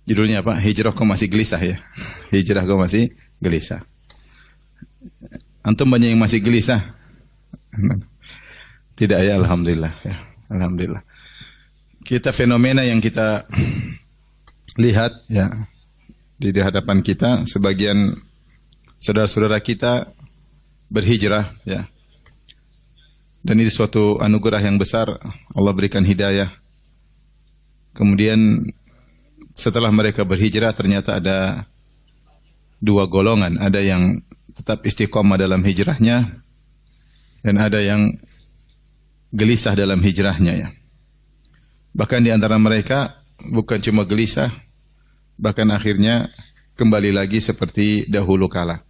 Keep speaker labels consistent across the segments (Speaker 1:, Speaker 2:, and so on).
Speaker 1: Judulnya apa? Hijrah kok masih gelisah ya? Hijrah kok masih gelisah. Antum banyak yang masih gelisah? Tidak ya, alhamdulillah ya. Alhamdulillah. Kita fenomena yang kita lihat ya di hadapan kita, sebagian saudara-saudara kita berhijrah ya. Dan ini suatu anugerah yang besar, Allah berikan hidayah. Kemudian setelah mereka berhijrah ternyata ada dua golongan, ada yang tetap istiqomah dalam hijrahnya dan ada yang gelisah dalam hijrahnya ya. Bahkan di antara mereka bukan cuma gelisah, bahkan akhirnya kembali lagi seperti dahulu kala.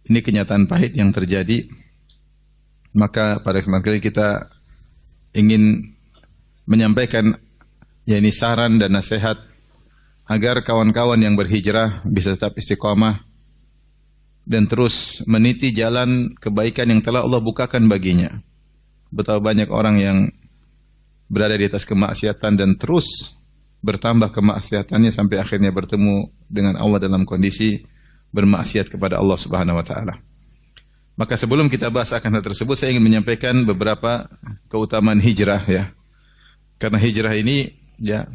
Speaker 1: Ini kenyataan pahit yang terjadi. Maka pada kesempatan kali kita ingin menyampaikan yakni saran dan nasihat agar kawan-kawan yang berhijrah bisa tetap istiqamah dan terus meniti jalan kebaikan yang telah Allah bukakan baginya. Betapa banyak orang yang berada di atas kemaksiatan dan terus bertambah kemaksiatannya sampai akhirnya bertemu dengan Allah dalam kondisi bermaksiat kepada Allah Subhanahu wa taala. Maka sebelum kita bahas akan hal tersebut, saya ingin menyampaikan beberapa keutamaan hijrah ya. Karena hijrah ini ya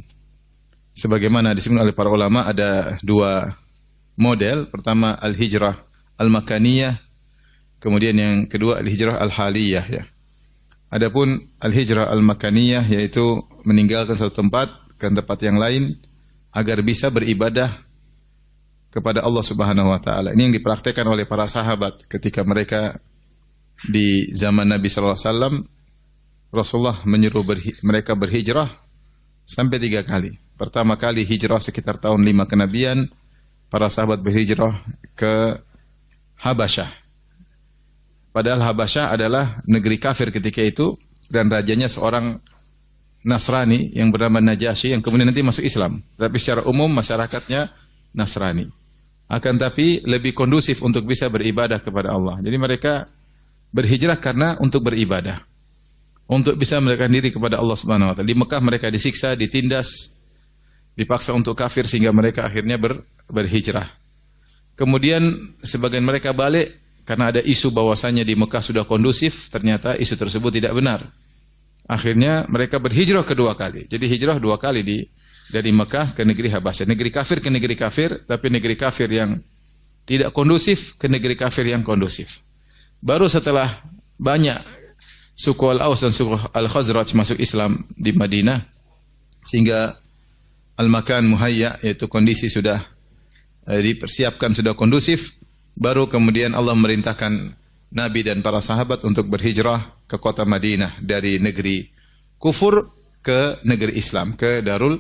Speaker 1: sebagaimana disebut oleh para ulama ada dua model. Pertama al-hijrah al-makaniyah, kemudian yang kedua al-hijrah al-haliyah ya. Adapun al-hijrah al-makaniyah yaitu meninggalkan satu tempat ke tempat yang lain agar bisa beribadah kepada Allah Subhanahu wa taala. Ini yang dipraktikkan oleh para sahabat ketika mereka di zaman Nabi sallallahu alaihi wasallam. Rasulullah menyuruh mereka berhijrah sampai 3 kali. Pertama kali hijrah sekitar tahun 5 kenabian, para sahabat berhijrah ke Habasyah. Padahal Habasyah adalah negeri kafir ketika itu dan rajanya seorang Nasrani yang bernama Najasyi yang kemudian nanti masuk Islam. Tapi secara umum masyarakatnya Nasrani. Akan tapi lebih kondusif untuk bisa beribadah kepada Allah. Jadi mereka berhijrah karena untuk beribadah. Untuk bisa mendekatkan diri kepada Allah Subhanahu wa taala. Di Mekah mereka disiksa, ditindas, dipaksa untuk kafir sehingga mereka akhirnya berhijrah. Kemudian sebagian mereka balik karena ada isu bahwasanya di Mekah sudah kondusif, ternyata isu tersebut tidak benar. Akhirnya mereka berhijrah kedua kali. Jadi hijrah 2 kali dari Mekah ke negeri Habasyah. Negeri kafir ke negeri kafir, tapi negeri kafir yang tidak kondusif ke negeri kafir yang kondusif. Baru setelah banyak suku Al-Aus dan suku Al-Khazraj masuk Islam di Madinah, sehingga al-makan muhayya, yaitu kondisi sudah dipersiapkan, sudah kondusif, baru kemudian Allah merintahkan Nabi dan para sahabat untuk berhijrah ke kota Madinah dari negeri kufur ke negeri Islam, ke Darul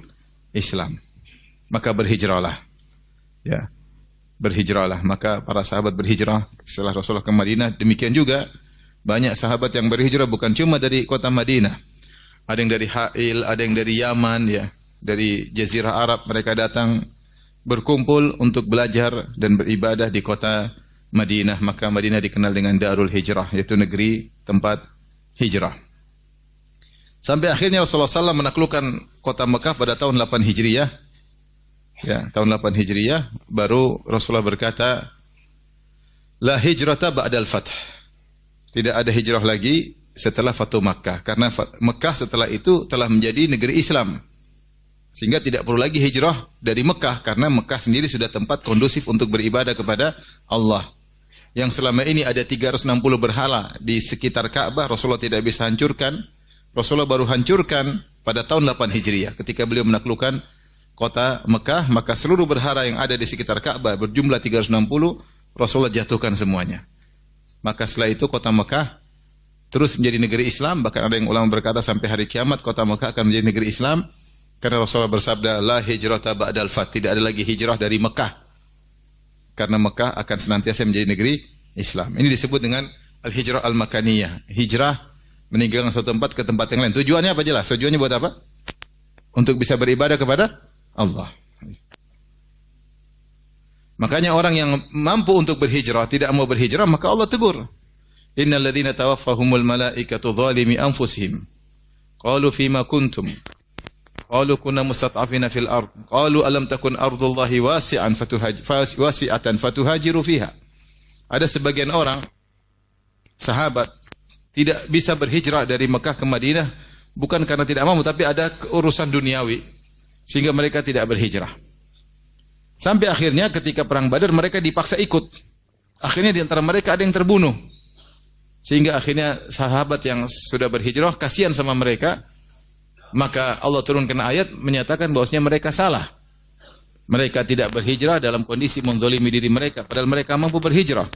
Speaker 1: Islam. Maka berhijrahlah. Ya. Berhijrahlah. Maka para sahabat berhijrah setelah Rasulullah ke Madinah. Demikian juga banyak sahabat yang berhijrah bukan cuma dari kota Madinah. Ada yang dari Ha'il, ada yang dari Yaman ya, dari Jazirah Arab mereka datang berkumpul untuk belajar dan beribadah di kota Madinah. Maka Madinah dikenal dengan Darul Hijrah, yaitu negeri tempat hijrah. Sampai akhirnya Rasulullah SAW menaklukkan kota Mekah pada tahun 8 Hijriyah. Ya, tahun 8 Hijriyah baru Rasulullah berkata, "La hijrata ba'dal fath." Tidak ada hijrah lagi setelah Fatu Makkah, karena Mekah setelah itu telah menjadi negeri Islam. Sehingga tidak perlu lagi hijrah dari Mekah karena Mekah sendiri sudah tempat kondusif untuk beribadah kepada Allah. Yang selama ini ada 360 berhala di sekitar Ka'bah, Rasulullah tidak bisa hancurkan. Rasulullah baru hancurkan pada tahun 8 Hijriah ketika beliau menaklukkan kota Mekah, maka seluruh berhala yang ada di sekitar Ka'bah berjumlah 360 Rasulullah jatuhkan semuanya. Maka setelah itu kota Mekah terus menjadi negeri Islam, bahkan ada yang ulama berkata sampai hari kiamat kota Mekah akan menjadi negeri Islam karena Rasulullah bersabda la hijrata ba'dal fath, tidak ada lagi hijrah dari Mekah. Karena Mekah akan senantiasa menjadi negeri Islam. Ini disebut dengan al-hijrah al-makaniyah. Hijrah meninggalkan suatu tempat ke tempat yang lain. Tujuannya apa jelas? Tujuannya buat apa? Untuk bisa beribadah kepada Allah. Makanya orang yang mampu untuk berhijrah tidak mau berhijrah, maka Allah tegur. Innal ladzina tawaffahumul malaikatu zalimi anfusihim qalu fima kuntum Qalu kunna mustat'afina fil ard. Qalu alam takun ardullahi wasi'atan fatuhajiru fiha. Ada sebagian orang sahabat tidak bisa berhijrah dari Mekah ke Madinah bukan karena tidak mampu, tapi ada urusan duniawi sehingga mereka tidak berhijrah. Sampai akhirnya ketika perang Badar mereka dipaksa ikut. Akhirnya di antara mereka ada yang terbunuh. Sehingga akhirnya sahabat yang sudah berhijrah kasihan sama mereka. Maka Allah turunkan ayat menyatakan bahwasanya mereka salah. Mereka tidak berhijrah dalam kondisi menzalimi diri mereka padahal mereka mampu berhijrah.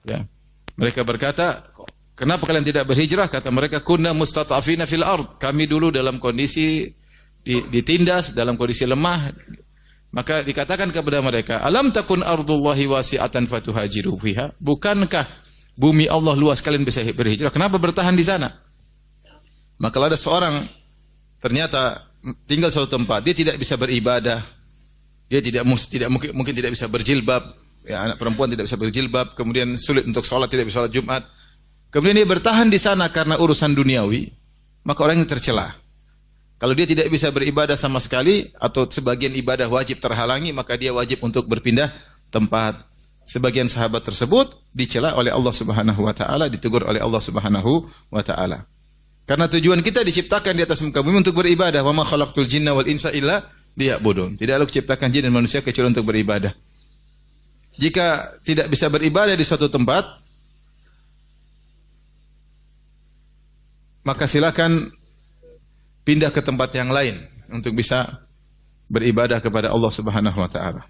Speaker 1: Ya. Mereka berkata, "Kenapa kalian tidak berhijrah?" Kata mereka, "Kunna mustata'afina fil ard." Kami dulu dalam kondisi ditindas, dalam kondisi lemah. Maka dikatakan kepada mereka, "Alam takun ardullahi wasi'atan fatuhajiru fiha?" Bukankah bumi Allah luas kalian bisa berhijrah? Kenapa bertahan di sana? Maka ada seorang ternyata tinggal suatu tempat, dia tidak bisa beribadah. Dia mungkin tidak bisa berjilbab, ya, anak perempuan tidak bisa berjilbab, kemudian sulit untuk sholat, tidak bisa sholat Jumat. Kemudian dia bertahan di sana karena urusan duniawi, maka orang yang tercela. Kalau dia tidak bisa beribadah sama sekali atau sebagian ibadah wajib terhalangi, maka dia wajib untuk berpindah tempat. Sebagian sahabat tersebut dicela oleh Allah Subhanahu wa taala, ditegur oleh Allah Subhanahu wa taala. Karena tujuan kita diciptakan di atas muka bumi untuk beribadah. Wa ma khalaqtul jinna wal insa illa liya'budun. Tidaklah kuciptakan jin dan manusia kecuali untuk beribadah. Jika tidak bisa beribadah di suatu tempat, maka silakan pindah ke tempat yang lain untuk bisa beribadah kepada Allah Subhanahu wa taala.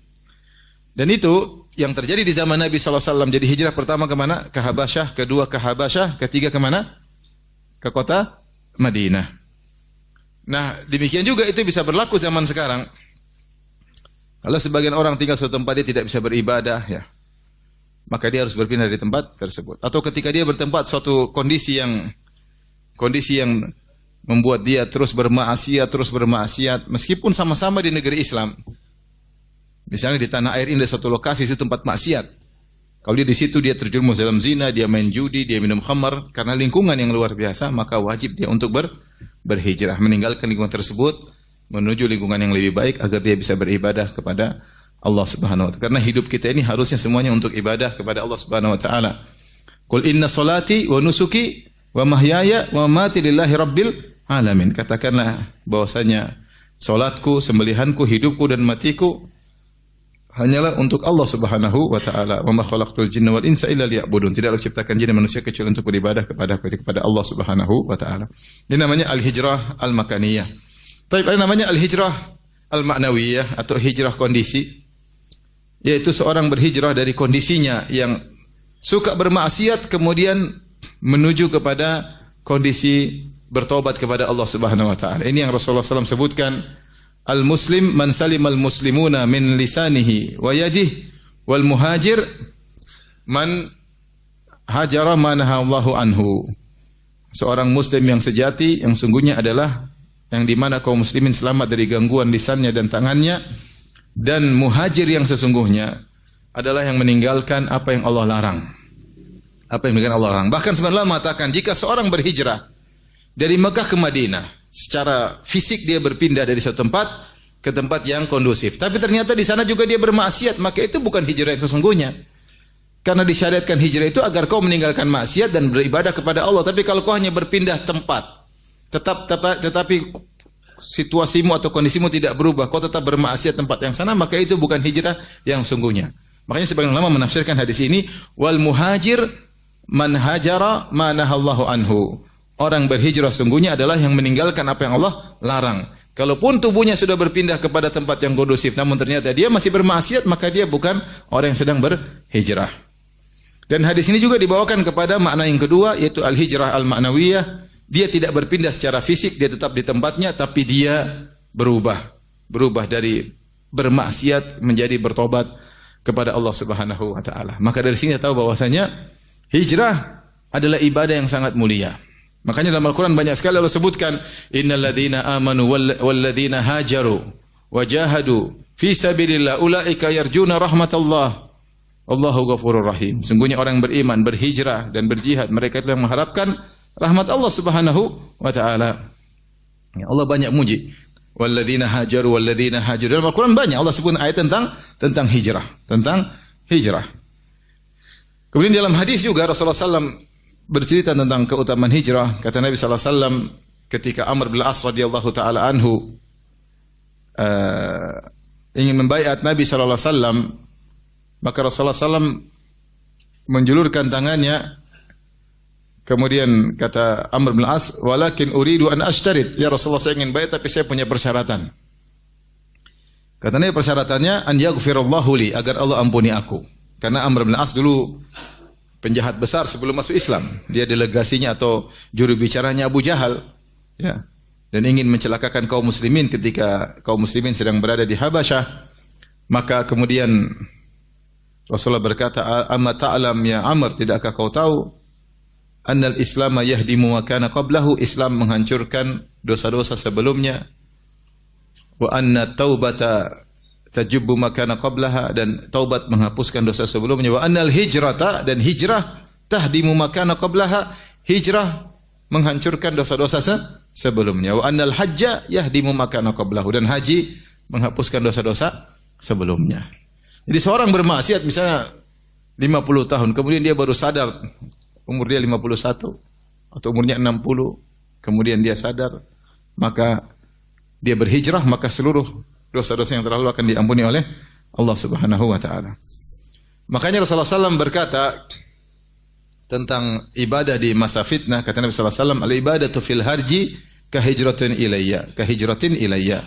Speaker 1: Dan itu yang terjadi di zaman Nabi sallallahu alaihi wasallam. Jadi hijrah pertama ke mana? Ke Habasyah, kedua ke Habasyah, ketiga ke mana? Ke kota Madinah. Nah, demikian juga itu bisa berlaku zaman sekarang. Kalau sebagian orang tinggal suatu tempat dia tidak bisa beribadah, ya, maka dia harus berpindah dari tempat tersebut. Atau ketika dia bertempat suatu kondisi yang membuat dia terus bermaksiat, meskipun sama-sama di negeri Islam. Misalnya di tanah air ini ada suatu lokasi itu tempat maksiat. Kalau dia di situ dia terjerumus dalam zina, dia main judi, dia minum khamar, karena lingkungan yang luar biasa, maka wajib dia untuk berhijrah, meninggalkan lingkungan tersebut menuju lingkungan yang lebih baik agar dia bisa beribadah kepada Allah Subhanahu wa taala. Karena hidup kita ini harusnya semuanya untuk ibadah kepada Allah Subhanahu wa taala. Qul inna salati wa nusuki wa mahyaya wa mamati lillahi rabbil alamin. Katakanlah bahwasanya salatku, sembelihanku, hidupku dan matiku hanyalah untuk Allah Subhanahu wa taala. Wa ma khalaqtul jinna wal insa illa liya'budun. Tidaklah ciptakan jin dan manusia kecuali untuk beribadah kepada Allah Subhanahu wa taala. Ini namanya al-hijrah al-makaniyah. Tapi ada namanya al-hijrah al-ma'nawiyah atau hijrah kondisi. Yaitu seorang berhijrah dari kondisinya yang suka bermaksiat kemudian menuju kepada kondisi bertobat kepada Allah Subhanahu wa taala. Ini yang Rasulullah SAW sebutkan, al-muslim man salimal muslimuna min lisanihi wa yadihi wal muhajir man hajara ma nahallahu anhu. Seorang muslim yang sejati yang sungguhnya adalah yang di mana kaum muslimin selamat dari gangguan lisannya dan tangannya, dan muhajir yang sesungguhnya adalah yang meninggalkan apa yang Allah larang. Apa yang meninggalkan Allah larang. Bahkan sebenarnya mengatakan jika seorang berhijrah dari Mekah ke Madinah, secara fisik dia berpindah dari satu tempat ke tempat yang kondusif. Tapi ternyata di sana juga dia bermaksiat, maka itu bukan hijrah yang sesungguhnya. Karena disyariatkan hijrah itu agar kau meninggalkan maksiat dan beribadah kepada Allah. Tapi kalau kau hanya berpindah tempat, tetapi situasimu atau kondisimu tidak berubah, kau tetap bermaksiat tempat yang sana, maka itu bukan hijrah yang sungguhnya. Makanya sebagian ulama menafsirkan hadis ini, wal muhajir man hajara ma nahallahu anhu. Orang berhijrah sungguhnya adalah yang meninggalkan apa yang Allah larang. Kalaupun tubuhnya sudah berpindah kepada tempat yang kondusif, namun ternyata dia masih bermaksiat, maka dia bukan orang yang sedang berhijrah. Dan hadis ini juga dibawakan kepada makna yang kedua, yaitu al-hijrah al-ma'nawiyah. Dia tidak berpindah secara fisik, dia tetap di tempatnya, tapi dia berubah dari bermaksiat menjadi bertobat kepada Allah Subhanahu wa taala. Maka dari sini kita tahu bahwasanya hijrah adalah ibadah yang sangat mulia. Makanya dalam Al-Quran banyak sekali Allah sebutkan, innal ladzina amanu wal ladzina hajaru wa jahadu fi sabilillah ulaika yarjuna rahmatallah wallahu ghafurur rahim. Sungguhnya orang beriman, berhijrah dan berjihad, mereka itu yang mengharapkan rahmat Allah Subhanahu wa taala. Ya, Allah banyak muji. walladzina hajaru walladzina hajaru. Dalam Al-Qur'an banyak Allah sebut ayat tentang hijrah, tentang hijrah. Kemudian dalam hadis juga Rasulullah SAW bercerita tentang keutamaan hijrah. Kata Nabi SAW ketika Amr bin As radhiyallahu taala anhu ingin membaiat Nabi SAW, maka Rasulullah SAW menjulurkan tangannya. Kemudian kata Amr bin As, walakin uridu an ashtarit. Ya Rasulullah, saya ingin baiat tapi saya punya persyaratan. Kata Nabi, persyaratannya an yaghfirallahu li, agar Allah ampuni aku. Karena Amr bin As dulu penjahat besar sebelum masuk Islam. Dia delegasinya atau juru bicaranya Abu Jahal, ya. Dan ingin mencelakakan kaum muslimin ketika kaum muslimin sedang berada di Habasyah. Maka kemudian Rasulullah berkata, amma ta'lam ya Amr, tidakkah kau tahu annal Islam yahdimu ma kana qablahu, Islam menghancurkan dosa-dosa sebelumnya, wa anna taubata tajubbu ma kana qablaha, dan taubat menghapuskan dosa sebelumnya, wa annal hijrata, dan hijrah tahdimu ma kana qablaha, hijrah menghancurkan dosa-dosa sebelumnya, wa annal hajja yahdimu ma kana qablahu, dan haji menghapuskan dosa-dosa sebelumnya. Jadi seorang bermaksiat misalnya 50 tahun, kemudian dia baru sadar, umur dia 51 atau umurnya 60, kemudian dia sadar, maka dia berhijrah, maka seluruh dosa-dosa yang terlalu akan diampuni oleh Allah Subhanahu wa taala. Makanya Rasulullah SAW berkata tentang ibadah di masa fitnah, kata Nabi sallallahu alaihi wasallam, al-ibadatu fil harji ka hijratin ilayya.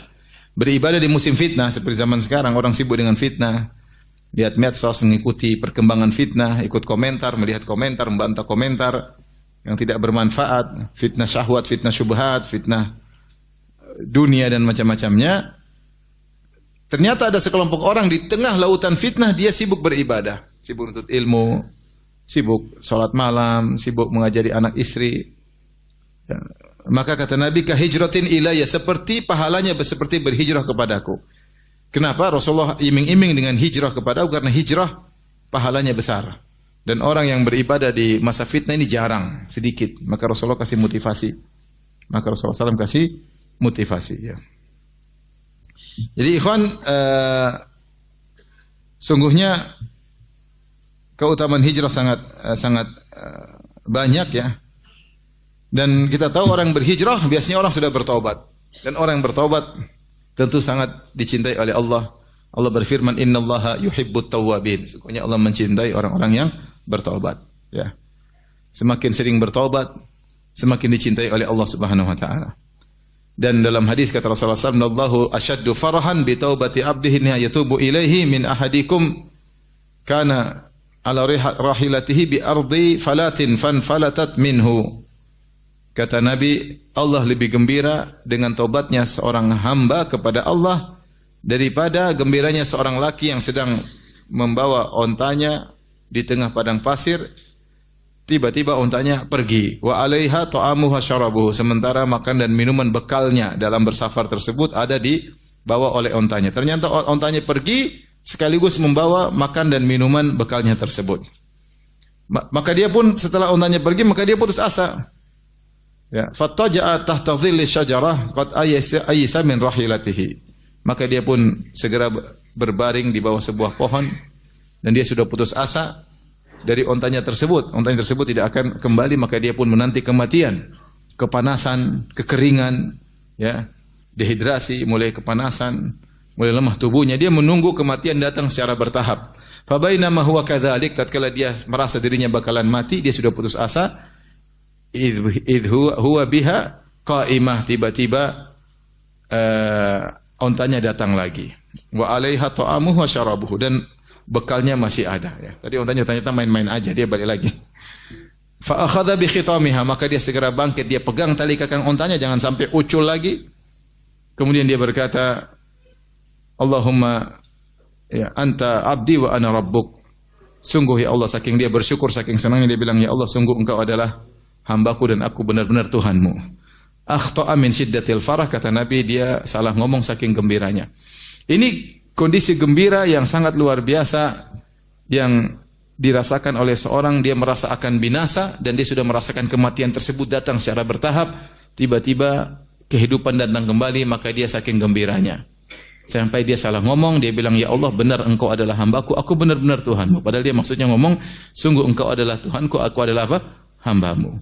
Speaker 1: Beribadah di musim fitnah seperti zaman sekarang, orang sibuk dengan fitnah. Lihat medsos, mengikuti perkembangan fitnah, ikut komentar, melihat komentar, membantah komentar yang tidak bermanfaat, fitnah syahwat, fitnah syubhat, fitnah dunia dan macam-macamnya. Ternyata ada sekelompok orang di tengah lautan fitnah, dia sibuk beribadah, sibuk menuntut ilmu, sibuk salat malam, sibuk mengajari anak istri. Ya. Maka kata Nabi, ka hijratin ilayya, seperti pahalanya seperti berhijrah kepadaku. Kenapa? Rasulullah iming-iming dengan hijrah kepadaku, karena hijrah pahalanya besar. Dan orang yang beribadah di masa fitnah ini jarang, sedikit. Maka Rasulullah kasih motivasi. Maka Rasulullah SAW kasih motivasi. Ya. Jadi ikhwan, sungguhnya keutamaan hijrah sangat banyak ya. Dan kita tahu orang berhijrah biasanya orang sudah bertaubat. Dan orang yang bertaubat tentu sangat dicintai oleh Allah. Allah berfirman, innallaha yuhibbut tawwabin. Sesungguhnya Allah mencintai orang-orang yang bertaubat. Ya. Semakin sering bertaubat, semakin dicintai oleh Allah Subhanahu wa taala. Dan dalam hadis kata Rasulullah SAW, "Allahu ashaddu farahan bi taubati 'abdihi yatubu ilaihi min ahadikum kana ala rahilatihi bi ardi falatin fanfalatat minhu." Kata Nabi, Allah lebih gembira dengan taubatnya seorang hamba kepada Allah daripada gembiranya seorang laki yang sedang membawa ontanya di tengah padang pasir, tiba-tiba ontanya pergi. Wa 'alaiha ta'amuha syarabuhu, sementara makan dan minuman bekalnya dalam bersafar tersebut ada di bawah oleh ontanya. Ternyata ontanya pergi sekaligus membawa makan dan minuman bekalnya tersebut. Maka dia pun setelah ontanya pergi, maka dia putus asa. Ya, fattaja'a tahta dhilli syajarah qad ayisa min rahilatihi. Maka dia pun segera berbaring di bawah sebuah pohon dan dia sudah putus asa dari ontanya tersebut. Ontanya tersebut tidak akan kembali, maka dia pun menanti kematian, kepanasan, kekeringan, ya, dehidrasi, mulai kepanasan, mulai lemah tubuhnya. Dia menunggu kematian datang secara bertahap. Fa bainama huwa kadzalik, tatkala dia merasa dirinya bakalan mati, dia sudah putus asa. Idh huwa biha qaimah, tiba-tiba ontanya datang lagi. Wa 'alaiha ta'amuhu wa syarabuhu, dan bekalnya masih ada ya. Tadi ontanya ternyata main-main aja, dia balik lagi. Fa akhadha bi khitamiha, maka dia segera bangkit, dia pegang tali kekang ontanya jangan sampai ucul lagi. Kemudian dia berkata, Allahumma ya anta abdi wa ana rabbuk. Sungguh ya Allah, saking dia bersyukur, saking senangnya dia bilang, ya Allah, sungguh engkau adalah hambaku dan aku benar-benar Tuhanmu. Akhta'a min syiddatil farah, kata Nabi, dia salah ngomong saking gembiranya. Ini kondisi gembira yang sangat luar biasa yang dirasakan oleh seorang. Dia merasa akan binasa dan dia sudah merasakan kematian tersebut datang secara bertahap. Tiba-tiba kehidupan datang kembali, maka dia saking gembiranya. Sampai dia salah ngomong, dia bilang, "Ya Allah, benar engkau adalah hambaku, aku benar-benar Tuhanmu." Padahal dia maksudnya ngomong, "Sungguh engkau adalah Tuhanku, aku adalah apa? Hambamu."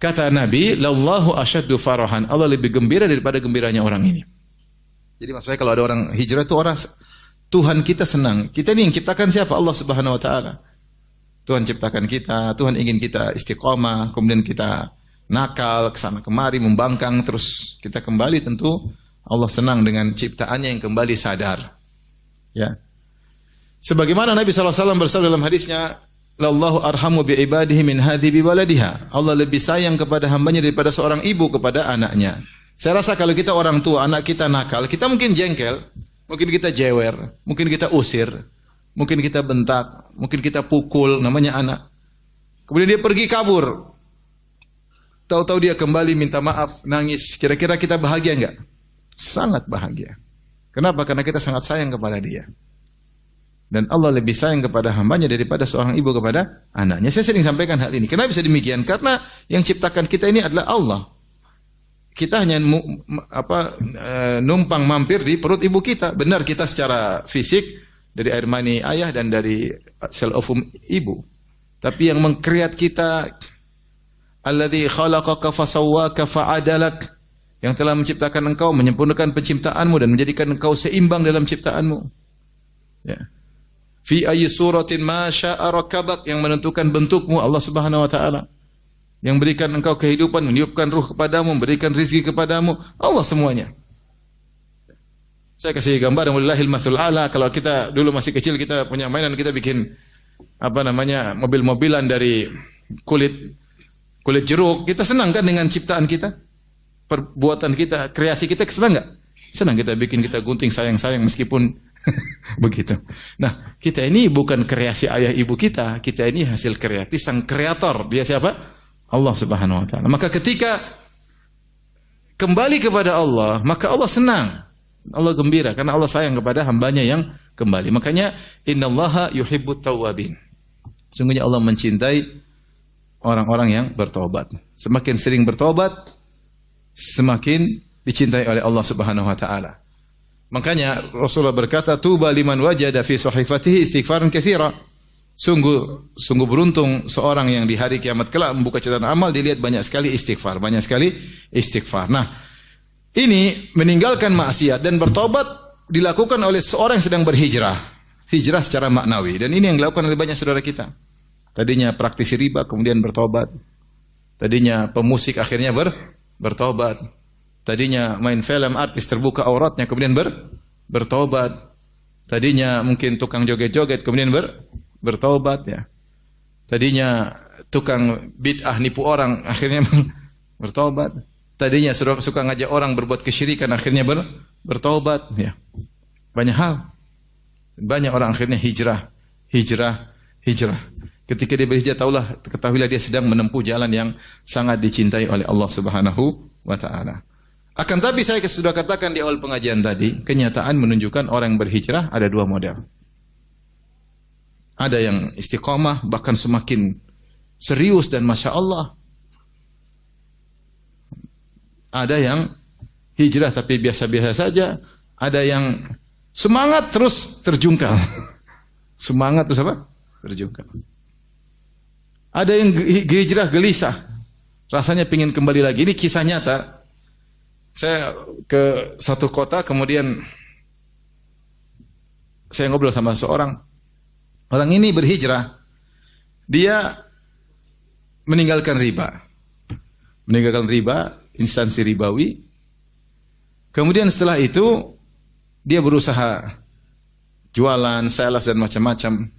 Speaker 1: Kata Nabi, "Lallahu asyaddu farahan." Allah lebih gembira daripada gembiranya orang ini. Jadi maksudnya kalau ada orang hijrah itu orang Tuhan kita senang. Kita ini yang ciptakan siapa? Allah Subhanahu wa taala. Tuhan ciptakan kita, Tuhan ingin kita istiqomah, kemudian kita nakal kesana kemari, membangkang, terus kita kembali, tentu Allah senang dengan ciptaannya yang kembali sadar. Ya. Sebagaimana Nabi SAW bersabda dalam hadisnya, "Lallahu arhamu bi ibadihi min hadhi bi waladiha." Allah lebih sayang kepada hambanya daripada seorang ibu kepada anaknya. Saya rasa kalau kita orang tua, anak kita nakal, kita mungkin jengkel, mungkin kita jewer, mungkin kita usir, mungkin kita bentak, mungkin kita pukul, namanya anak. Kemudian dia pergi kabur. Tahu-tahu dia kembali minta maaf, nangis. Kira-kira kita bahagia enggak? Sangat bahagia. Kenapa? Karena kita sangat sayang kepada dia. Dan Allah lebih sayang kepada hambanya daripada seorang ibu kepada anaknya. Saya sering sampaikan hal ini. Kenapa bisa demikian? Karena yang ciptakan kita ini adalah Allah. Kita hanya numpang mampir di perut ibu kita. Benar kita secara fisik dari air mani ayah dan dari sel ovum ibu. Tapi yang mengkreat kita, alladzi khalaqaka fasawwaka fa'adalak, yang telah menciptakan engkau, menyempurnakan penciptaanmu dan menjadikan engkau seimbang dalam ciptaanmu. Ya. Fi ayyi suratin ma syaa rakabak, yang menentukan bentukmu Allah Subhanahu wa taala. Yang berikan engkau kehidupan, meniupkan ruh kepadamu, memberikan rezeki kepadamu, Allah semuanya. Saya kasih gambar, walillahil matsul ala. Kalau kita dulu masih kecil, kita punya mainan, kita bikin mobil-mobilan dari kulit jeruk. Kita senang kan dengan ciptaan kita? Perbuatan kita, kreasi kita, senang enggak? Senang kita bikin, kita gunting sayang-sayang meskipun begitu. Nah, kita ini bukan kreasi ayah ibu kita ini hasil kreasi sang kreator. Dia siapa? Allah Subhanahu wa taala. Maka ketika kembali kepada Allah, maka Allah senang. Allah gembira karena Allah sayang kepada hambanya yang kembali. Makanya innallaha yuhibbut tawwabin. Sungguhnya Allah mencintai orang-orang yang bertobat. Semakin sering bertobat, semakin dicintai oleh Allah Subhanahu wa taala. Makanya Rasulullah berkata, "Tuba liman wajada fi sahifatihi istighfaran katsira." Sungguh beruntung seorang yang di hari kiamat kelak membuka catatan amal, dilihat banyak sekali istighfar. Nah, ini meninggalkan maksiat dan bertobat dilakukan oleh seorang yang sedang berhijrah. Hijrah secara maknawi. Dan ini yang dilakukan oleh banyak saudara kita. Tadinya praktisi riba, kemudian bertobat. Tadinya pemusik, akhirnya bertobat. Tadinya main film, artis terbuka auratnya, kemudian bertobat. Tadinya mungkin tukang joget-joget, kemudian bertobat ya. Tadinya tukang bid'ah nipu orang, akhirnya bertobat. Tadinya suka ngajak orang berbuat kesyirikan, akhirnya bertobat ya. Banyak hal. Banyak orang akhirnya hijrah. Ketika dia berhijrah, ketahuilah dia sedang menempuh jalan yang sangat dicintai oleh Allah Subhanahu wa taala. Akan tapi saya sudah katakan di awal pengajian tadi, kenyataan menunjukkan orang yang berhijrah ada dua model. Ada yang istiqomah, bahkan semakin serius dan Masya Allah. Ada yang hijrah tapi biasa-biasa saja. Ada yang semangat terus terjungkal. Semangat terus apa? Terjungkal. Ada yang hijrah gelisah. Rasanya ingin kembali lagi. Ini kisah nyata. Saya ke satu kota, kemudian saya ngobrol sama seorang. Orang ini berhijrah, dia meninggalkan riba, instansi ribawi. Kemudian setelah itu dia berusaha jualan, sales dan macam-macam.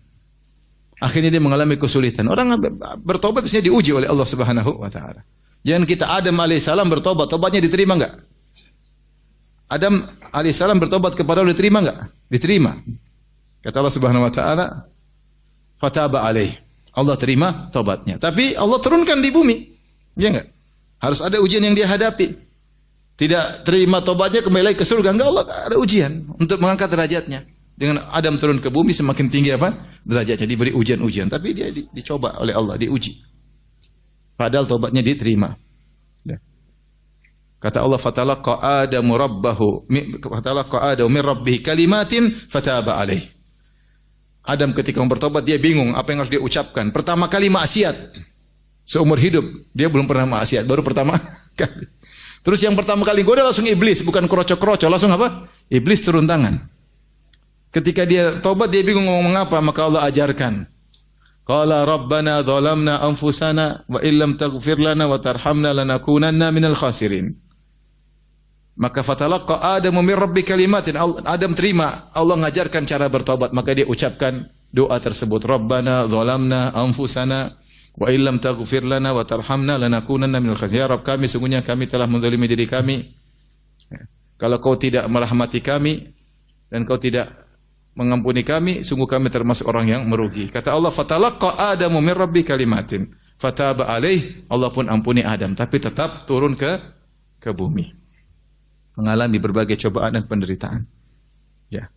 Speaker 1: Akhirnya dia mengalami kesulitan. Orang bertobat biasanya diuji oleh Allah Subhanahu wa taala. Jangan kita Adam alaihissalam bertobat, tobatnya diterima enggak? Adam alaihissalam bertobat kepada Allah, diterima enggak? Diterima. Kata Allah Subhanahu wa taala, fataba alaih. Allah terima tobatnya. Tapi Allah turunkan di bumi. Ya enggak? Harus ada ujian yang dia hadapi. Tidak terima tobatnya kembali lagi ke surga. Enggak, Allah ada ujian untuk mengangkat derajatnya. Dengan Adam turun ke bumi semakin tinggi apa? Derajatnya, diberi ujian-ujian. Tapi dia dicoba oleh Allah, diuji. Padahal tobatnya diterima. Ya. Kata Allah, fatalaqa Adamu rabbahu, fatalaqa Adamu min rabbih kalimatin fataba alaih. Adam ketika mau bertobat dia bingung apa yang harus dia ucapkan. Pertama kali maksiat. Seumur hidup dia belum pernah maksiat, baru pertama kali. Terus yang pertama kali goda langsung iblis, bukan kroco-kroco, langsung apa? Iblis turun tangan. Ketika dia tobat dia bingung ngomong apa, maka Allah ajarkan. Qala rabbana dhalamna anfusana wa illam taghfir lana wa tarhamna lanakunanna minal khasirin. Maka fatalaqa Adamu min rabbi kalimatin. Adam terima, Allah mengajarkan cara bertobat, maka dia ucapkan doa tersebut. Rabbana dhalamna anfusana wa illam taghfir lana wa tarhamna lanakunanna minal khasirin. Ya Rabb kami, sungguhnya kami telah menzalimi diri kami. Kalau kau tidak merahmati kami dan kau tidak mengampuni kami, sungguh kami termasuk orang yang merugi. Kata Allah, fatalaqa Adamu min rabbi kalimatin fataba alaih. Allah pun ampuni Adam, tapi tetap turun ke bumi, mengalami berbagai cobaan dan penderitaan. Ya.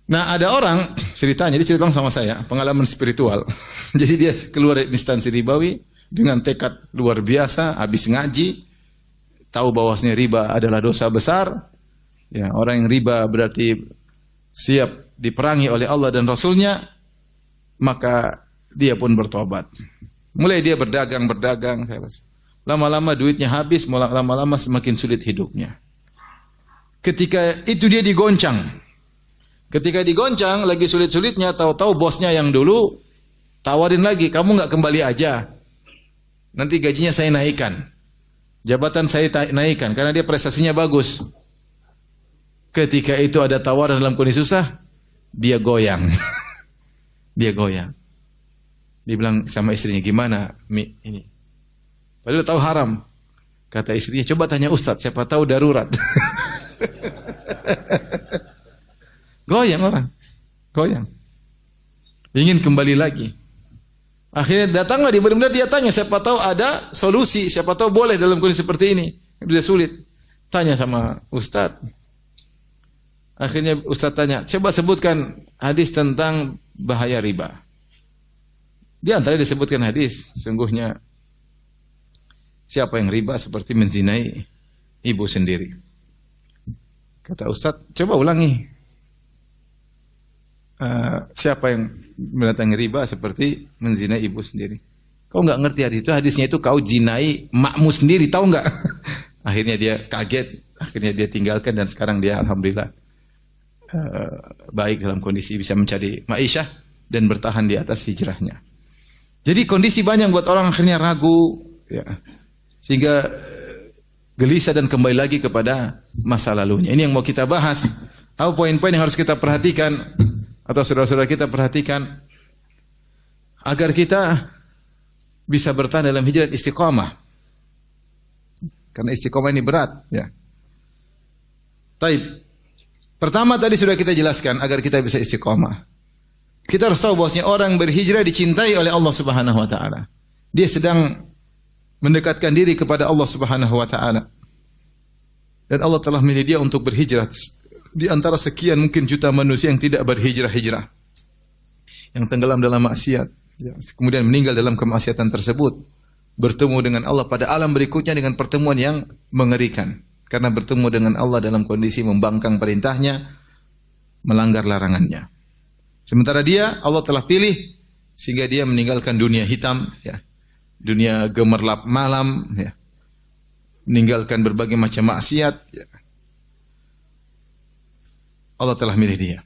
Speaker 1: Nah, ada orang ceritanya, dia cerita sama saya, pengalaman spiritual. Jadi dia keluar dari instansi ribawi dengan tekad luar biasa, habis ngaji, tahu bahwasanya riba adalah dosa besar. Ya, orang yang riba berarti siap diperangi oleh Allah dan Rasulnya, maka dia pun bertobat. Mulai dia berdagang, lama-lama duitnya habis, lama-lama semakin sulit hidupnya. Ketika itu dia digoncang. Ketika digoncang, lagi sulit-sulitnya, tahu-tahu bosnya yang dulu tawarin lagi, kamu nggak kembali aja. Nanti gajinya saya naikkan. Jabatan saya naikkan, karena dia prestasinya bagus. Ketika itu ada tawaran dalam kondisi susah, dia goyang. Dia goyang. Dia bilang sama istrinya, gimana Mi ini? Padahal tahu haram. Kata istrinya, coba tanya Ustadz, siapa tahu darurat. Goyang orang. Goyang. Ingin kembali lagi. Akhirnya datanglah dia, benar-benar dia tanya, siapa tahu ada solusi, siapa tahu boleh dalam kondisi seperti ini. Sudah sulit. Tanya sama Ustadz. Akhirnya Ustadz tanya, coba sebutkan hadis tentang bahaya riba. Di antara disebutkan hadis, sungguhnya siapa yang riba seperti menzinai ibu sendiri. Kata Ustadz, coba ulangi. Siapa yang mendatangi riba seperti menzinai ibu sendiri. Kau nggak ngerti hadis itu, hadisnya itu kau jinai makmu sendiri, tahu nggak? Akhirnya dia kaget, akhirnya dia tinggalkan dan sekarang dia alhamdulillah baik dalam kondisi bisa mencari ma'isyah dan bertahan di atas hijrahnya. Jadi kondisi banyak buat orang akhirnya ragu, ya, sehingga gelisah dan kembali lagi kepada masa lalunya. Ini yang mau kita bahas. Apa poin-poin yang harus kita perhatikan atau saudara-saudara kita perhatikan agar kita bisa bertahan dalam hijrah istiqamah. Karena istiqamah ini berat, ya. Taib. Pertama tadi sudah kita jelaskan agar kita bisa istiqamah. Kita harus tahu bahwasanya orang berhijrah dicintai oleh Allah Subhanahu wa taala. Dia sedang mendekatkan diri kepada Allah Subhanahu wa taala. Dan Allah telah memilih dia untuk berhijrah di antara sekian mungkin juta manusia yang tidak berhijrah-hijrah. Yang tenggelam dalam maksiat, ya, kemudian meninggal dalam kemaksiatan tersebut, bertemu dengan Allah pada alam berikutnya dengan pertemuan yang mengerikan. Karena bertemu dengan Allah dalam kondisi membangkang perintahnya, melanggar larangannya. Sementara dia, Allah telah pilih sehingga dia meninggalkan dunia hitam, ya, dunia gemerlap malam, ya, meninggalkan berbagai macam maksiat. Ya. Allah telah milih dia.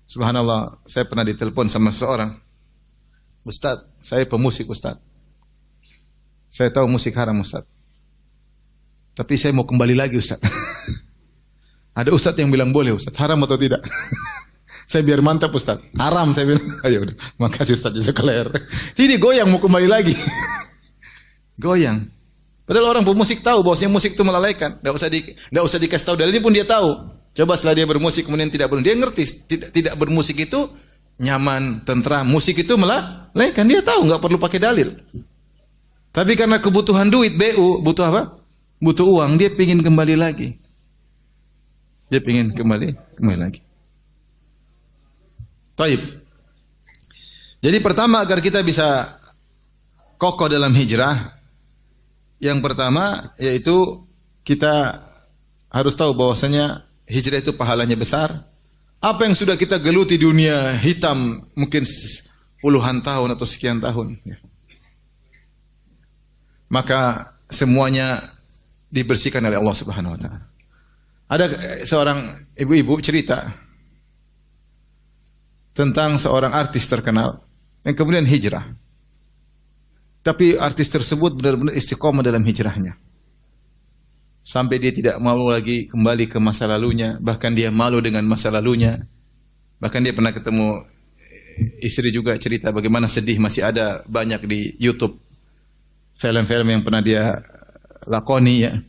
Speaker 1: Subhanallah, saya pernah ditelepon sama seseorang, Ustaz, saya pemusik Ustaz. Saya tahu musik haram Ustaz. Tapi saya mau kembali lagi Ustaz. Ada Ustaz yang bilang boleh Ustaz, haram atau tidak? Saya biar mantap Ustaz, haram saya bilang. Ayo udah, makasih Ustaz jazakallahu. Jadi goyang mau kembali lagi. Goyang. Padahal orang pemusik tahu bahwasanya musik itu melalaikan. Enggak usah dikasih tahu dalilnya pun dia tahu. Coba setelah dia bermusik kemudian tidak dia ngerti tidak bermusik itu nyaman, tentram. Musik itu melalaikan, dia tahu enggak perlu pakai dalil. Tapi karena kebutuhan duit, BU, butuh apa? Butuh uang, dia pingin kembali lagi. Dia pingin kembali lagi. Taib. Jadi pertama agar kita bisa kokoh dalam hijrah, Yang pertama yaitu kita harus tahu bahwasanya hijrah itu pahalanya besar. Apa yang sudah kita geluti dunia hitam mungkin puluhan tahun atau sekian tahun, maka semuanya dibersihkan oleh Allah Subhanahu wa taala. Ada seorang ibu-ibu cerita tentang seorang artis terkenal yang kemudian hijrah. Tapi artis tersebut benar-benar istiqomah dalam hijrahnya. Sampai dia tidak malu lagi kembali ke masa lalunya, bahkan dia malu dengan masa lalunya. Bahkan dia pernah ketemu istri juga cerita bagaimana sedih, masih ada banyak di YouTube film-film yang pernah dia lakoni ya.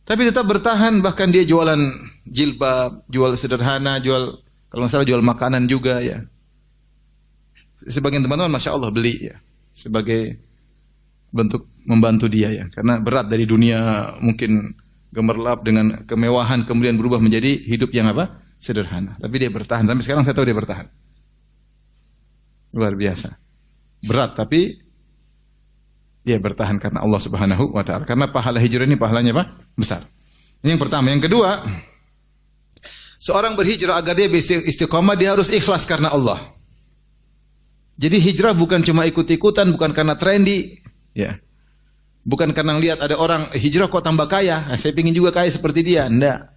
Speaker 1: Tapi tetap bertahan, bahkan dia jualan jilbab, jual sederhana, jual kalau nggak salah jual makanan juga ya. Sebagian teman-teman Masya Allah beli ya, sebagai bentuk membantu dia ya. Karena berat dari dunia mungkin gemerlap dengan kemewahan kemudian berubah menjadi hidup yang apa? Sederhana. Tapi dia bertahan. Sampai sekarang saya tahu dia bertahan. Luar biasa. Berat tapi dia bertahan karena Allah Subhanahu wa taala. Karena pahala hijrah ini pahalanya apa? Besar. Ini yang pertama. Yang kedua, seorang berhijrah agar dia bisa istiqomah, dia harus ikhlas karena Allah. Jadi hijrah bukan cuma ikut-ikutan, bukan karena trendy, ya. Bukan karena lihat ada orang hijrah kok tambah kaya, saya ingin juga kaya seperti dia. Enggak.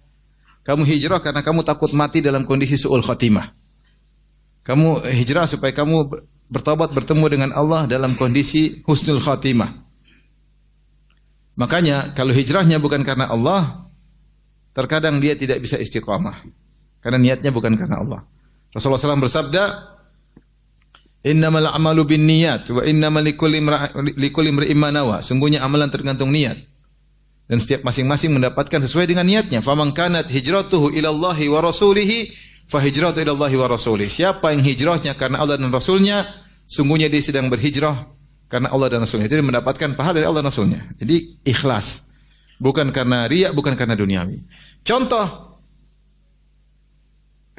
Speaker 1: Kamu hijrah karena kamu takut mati dalam kondisi su'ul khatimah. Kamu hijrah supaya kamu bertobat bertemu dengan Allah dalam kondisi husnul khatimah. Makanya kalau hijrahnya bukan karena Allah, terkadang dia tidak bisa istiqamah. Karena niatnya bukan karena Allah. Rasulullah SAW bersabda, "Innamal a'malu binniyat wa innamal likulli imri'in ma nawa." Sungguhnya amalan tergantung niat. Dan setiap masing-masing mendapatkan sesuai dengan niatnya. Faman kanat hijratuhu ila Allahi wa rasulihi fa hijratuhu ila Allahi wa rasulihi. Siapa yang hijrahnya karena Allah dan Rasulnya, sungguhnya dia sedang berhijrah karena Allah dan Rasulnya. Jadi mendapatkan pahala dari Allah dan Rasulnya. Jadi ikhlas. Bukan karena riya, bukan karena duniawi. Contoh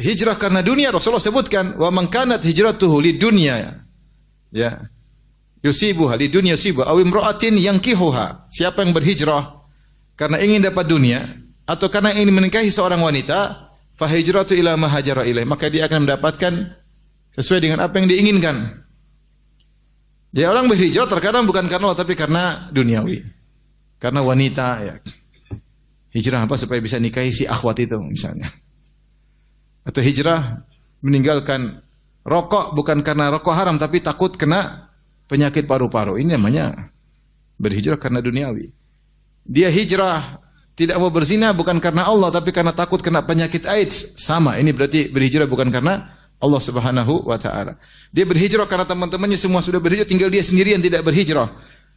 Speaker 1: hijrah karena dunia, Rasulullah sebutkan, wa man kanat hijratuhu lidunya, ya, yusibuha lidunya yusibuha aw imra'atin yankihuha. Siapa yang berhijrah karena ingin dapat dunia atau karena ingin menikahi seorang wanita, fa hijratu ila ma hajara ilaih, maka dia akan mendapatkan sesuai dengan apa yang diinginkan. Ya, orang berhijrah terkadang bukan karena Allah tapi karena duniawi. Karena wanita ya. Hijrah apa? Supaya bisa nikahi si akhwat itu misalnya. Atau hijrah meninggalkan rokok bukan karena rokok haram tapi takut kena penyakit paru-paru. Ini namanya berhijrah karena duniawi. Dia hijrah tidak mau berzina bukan karena Allah tapi karena takut kena penyakit AIDS. Sama, ini berarti berhijrah bukan karena Allah Subhanahu wa taala. Dia berhijrah karena teman-temannya semua sudah berhijrah, tinggal dia sendirian tidak berhijrah.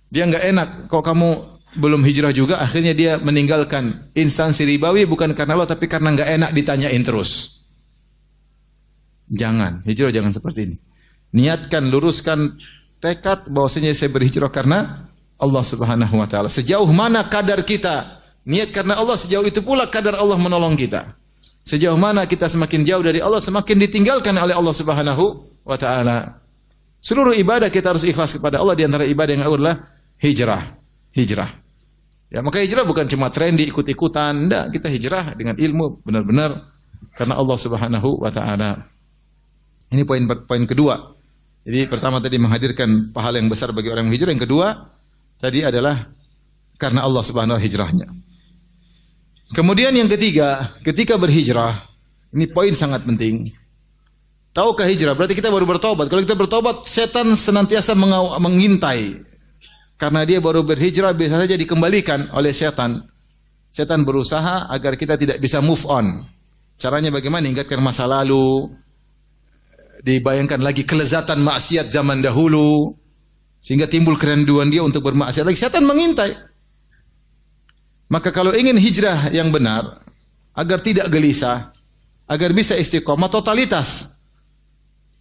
Speaker 1: Dia enggak enak kok kamu belum hijrah juga, akhirnya dia meninggalkan instansi ribawi bukan karena Allah tapi karena enggak enak ditanyain terus. Jangan, hijrah jangan seperti ini. Niatkan, luruskan tekad bahwasanya saya berhijrah karena Allah Subhanahu wa taala. Sejauh mana kadar kita niat karena Allah, sejauh itu pula kadar Allah menolong kita. Sejauh mana kita semakin jauh dari Allah, semakin ditinggalkan oleh Allah Subhanahu wa taala. Seluruh ibadah kita harus ikhlas kepada Allah, di antara ibadah yang adalah hijrah. Hijrah. Ya, maka hijrah bukan cuma trendy ikut-ikutan, enggak, kita hijrah dengan ilmu benar-benar karena Allah Subhanahu wa taala. Ini poin kedua. Jadi pertama tadi menghadirkan pahala yang besar bagi orang yang hijrah, yang kedua tadi adalah karena Allah Subhanahu wa taala hijrahnya. Kemudian yang ketiga, ketika berhijrah, ini poin sangat penting. Tahukah hijrah? Berarti kita baru bertobat. Kalau kita bertobat, setan senantiasa mengintai. Karena dia baru berhijrah, biasa saja dikembalikan oleh setan. Setan berusaha agar kita tidak bisa move on. Caranya bagaimana? Ingatkan masa lalu, dibayangkan lagi kelezatan maksiat zaman dahulu, sehingga timbul kerenduan dia untuk bermaksiat lagi. Setan mengintai. Maka kalau ingin hijrah yang benar, agar tidak gelisah, agar bisa istiqomah, totalitas.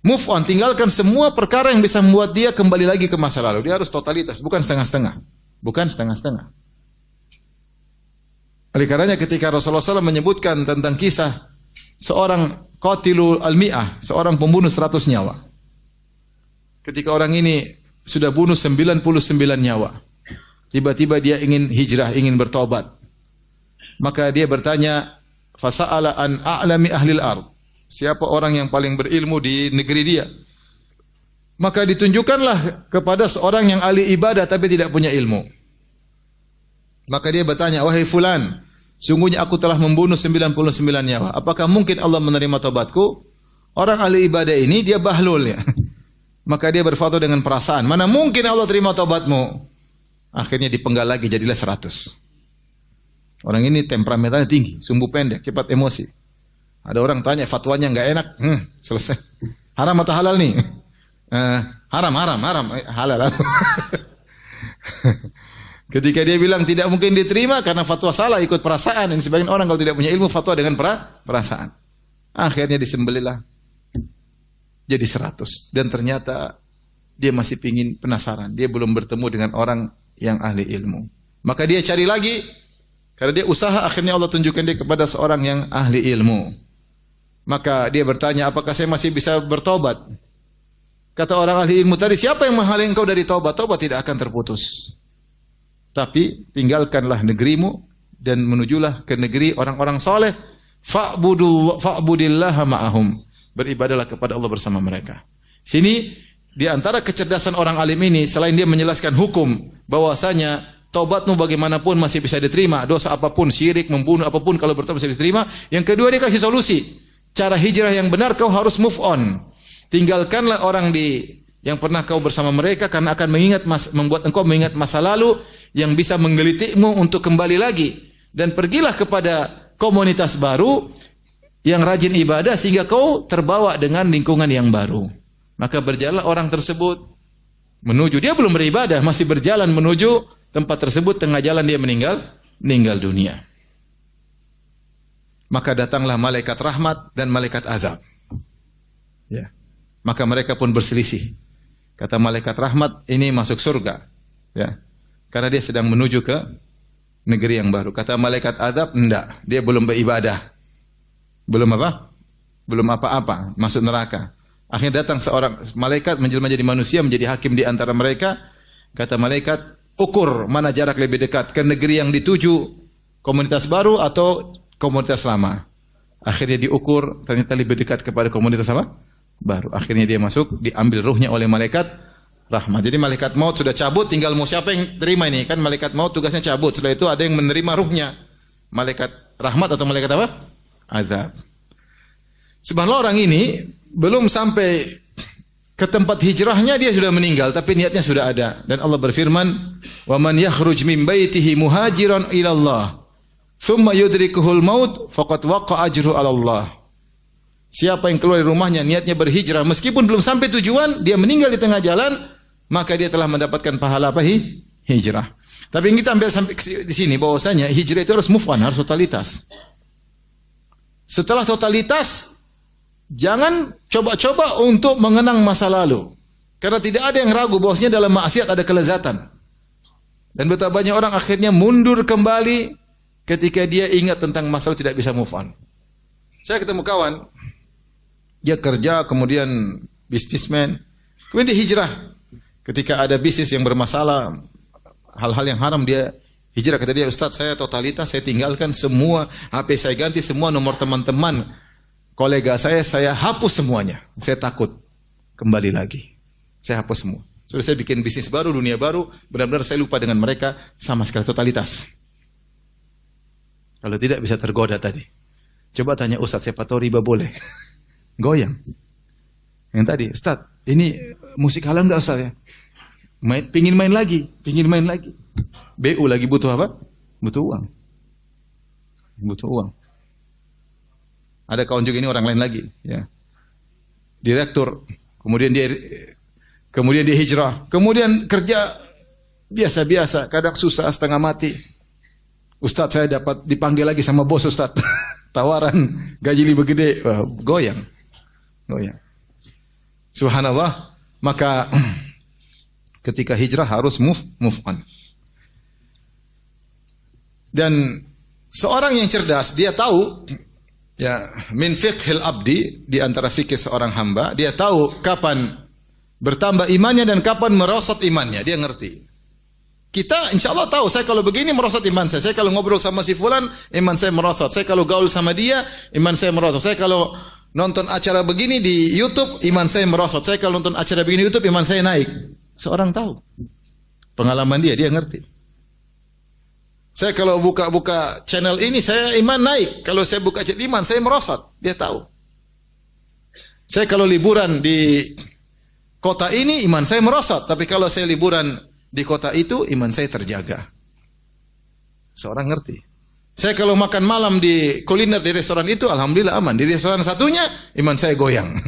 Speaker 1: Move on, tinggalkan semua perkara yang bisa membuat dia kembali lagi ke masa lalu. Dia harus totalitas, bukan setengah-setengah. Bukan setengah-setengah. Oleh karenanya ketika Rasulullah SAW menyebutkan tentang kisah seorang qatilul al-mi'ah, seorang pembunuh 100 nyawa. Ketika orang ini sudah bunuh 99 nyawa. Tiba-tiba dia ingin hijrah, ingin bertobat. Maka dia bertanya, fasa'ala an a'lami ahlil ard. Siapa orang yang paling berilmu di negeri dia? Maka ditunjukkanlah kepada seorang yang ahli ibadah tapi tidak punya ilmu. Maka dia bertanya, wahai fulan, sungguhnya aku telah membunuh 99 nyawa. Apakah mungkin Allah menerima tobatku? Orang ahli ibadah ini dia bahlul ya. Maka dia berfatwa dengan perasaan. Mana mungkin Allah terima tobatmu? Akhirnya dipenggal lagi, jadilah 100. Orang ini temperamentalnya tinggi, sumbu pendek, cepat emosi. Ada orang tanya fatwanya nggak enak, selesai. Haram atau halal nih? Haram, halal. Ketika dia bilang tidak mungkin diterima karena fatwa salah, ikut perasaan. Dan sebagian orang kalau tidak punya ilmu fatwa dengan perasaan. Akhirnya disembelihlah jadi 100. Dan ternyata dia masih pingin penasaran. Dia belum bertemu dengan orang yang ahli ilmu. Maka dia cari lagi. Karena dia usaha, akhirnya Allah tunjukkan dia kepada seorang yang ahli ilmu. Maka dia bertanya, apakah saya masih bisa bertobat? Kata orang ahli ilmu tadi, siapa yang menghalangi engkau dari tobat? Tobat tidak akan terputus. Tapi tinggalkanlah negerimu dan menujulah ke negeri orang-orang soleh. Fa'budillaha ma'ahum. Beribadalah kepada Allah bersama mereka. Sini, di antara kecerdasan orang alim ini, selain dia menjelaskan hukum, bahwasanya tobatmu bagaimanapun masih bisa diterima. Dosa apapun, syirik, membunuh, apapun, kalau bertobat bisa diterima. Yang kedua, dia kasih solusi. Cara hijrah yang benar, kau harus move on. Tinggalkanlah orang yang pernah kau bersama mereka karena akan membuat engkau mengingat masa lalu yang bisa menggelitikmu untuk kembali lagi, dan pergilah kepada komunitas baru yang rajin ibadah sehingga kau terbawa dengan lingkungan yang baru. Maka berjalanlah orang tersebut menuju, dia belum beribadah, masih berjalan menuju tempat tersebut, tengah jalan dia meninggal dunia. Maka datanglah malaikat rahmat dan malaikat azab. Ya. Maka mereka pun berselisih. Kata malaikat rahmat, ini masuk surga. Ya. Karena dia sedang menuju ke negeri yang baru. Kata malaikat azab, enggak. Dia belum beribadah. Belum apa? Belum apa-apa. Masuk neraka. Akhirnya datang seorang malaikat menjelma jadi manusia, menjadi hakim di antara mereka. Kata malaikat, ukur mana jarak lebih dekat. Ke negeri yang dituju, komunitas baru atau komunitas lama. Akhirnya diukur, ternyata lebih dekat kepada komunitas apa? Baru. Akhirnya dia masuk, diambil ruhnya oleh malaikat rahmat. Jadi malaikat maut sudah cabut, tinggal mau siapa yang terima ini? Kan malaikat maut tugasnya cabut. Setelah itu ada yang menerima ruhnya. Malaikat rahmat atau malaikat apa? Azab. Subhanallah, orang ini belum sampai ke tempat hijrahnya dia sudah meninggal, tapi niatnya sudah ada. Dan Allah berfirman, "Wa man yakhruj min baitihi muhajiran ila Allah, tsumma yudrikuhul maut, faqad waqa ajru 'ala Allah." Siapa yang keluar dari rumahnya niatnya berhijrah meskipun belum sampai tujuan, dia meninggal di tengah jalan, maka dia telah mendapatkan pahala apa? Hijrah. Tapi kita ambil sampai di sini bahwasanya hijrah itu harus move on, harus totalitas. Setelah totalitas, jangan coba-coba untuk mengenang masa lalu. Karena tidak ada yang ragu bahwasanya dalam maksiat ada kelezatan. Dan betapa banyak orang akhirnya mundur kembali ketika dia ingat tentang masa lalu, tidak bisa move on. Saya ketemu kawan, dia kerja, kemudian bisnismen, kemudian dia hijrah. Ketika ada bisnis yang bermasalah, hal-hal yang haram, dia hijrah. Kata dia, Ustaz, saya totalitas, saya tinggalkan semua, HP saya ganti, semua nomor teman-teman, kolega saya hapus semuanya. Saya takut kembali lagi. Saya hapus semua. Sudah saya bikin bisnis baru, dunia baru, benar-benar saya lupa dengan mereka sama sekali, totalitas. Kalau tidak bisa tergoda tadi. Coba tanya Ustaz, siapa tahu riba boleh. Goyang. Yang tadi, Ustaz, ini musik halal enggak Ustaz ya? Pingin main lagi. BU lagi butuh apa? Butuh uang. Ada kawan juga ini orang lain lagi, ya. Direktur, kemudian dia hijrah, kemudian kerja biasa-biasa, kadang susah setengah mati. Ustaz, saya dapat dipanggil lagi sama bos Ustaz. Tawaran gaji lebih gede. Wah, goyang. Subhanallah. Maka ketika hijrah harus move on. Dan seorang yang cerdas, dia tahu, ya, min fiqhil abdi, di antara fikih seorang hamba, dia tahu kapan bertambah imannya dan kapan merosot imannya. Dia ngerti. Kita insya Allah tahu, saya kalau begini merosot iman saya. Saya kalau ngobrol sama si fulan, iman saya merosot. Saya kalau gaul sama dia, iman saya merosot. Saya kalau nonton acara begini di YouTube, iman saya merosot. Saya kalau nonton acara begini di YouTube, iman saya naik. Seorang tahu. Pengalaman dia ngerti. Saya kalau buka channel ini, saya iman naik. Kalau saya buka channel iman, saya merosot. Dia tahu. Saya kalau liburan di kota ini, iman saya merosot. Tapi kalau saya liburan di kota itu, iman saya terjaga. Seorang ngerti. Saya kalau makan malam di kuliner di restoran itu, alhamdulillah aman. Di restoran satunya, iman saya goyang.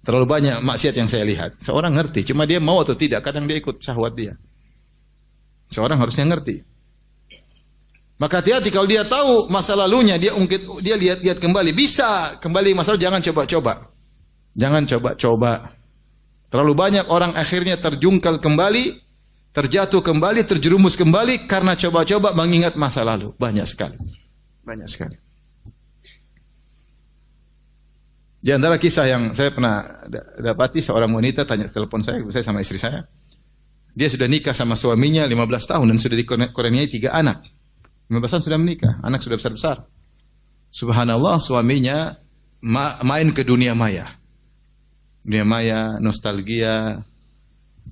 Speaker 1: Terlalu banyak maksiat yang saya lihat. Seorang ngerti. Cuma dia mau atau tidak. Kadang dia ikut syahwat dia. Seorang harusnya ngerti. Maka hati-hati kalau dia tahu masa lalunya, dia lihat-lihat kembali. Bisa kembali masa lalu, jangan coba-coba. Jangan coba-coba. Terlalu banyak orang akhirnya terjungkal kembali, terjatuh kembali, terjerumus kembali karena coba-coba mengingat masa lalu. Banyak sekali. Banyak sekali. Di antara kisah yang saya pernah dapati, seorang wanita tanya telepon saya sama istri saya. Dia sudah nikah sama suaminya 15 tahun dan sudah dikurniai 3 anak. 15 tahun sudah menikah, anak sudah besar-besar. Subhanallah, suaminya main ke dunia maya. Dunia maya, nostalgia.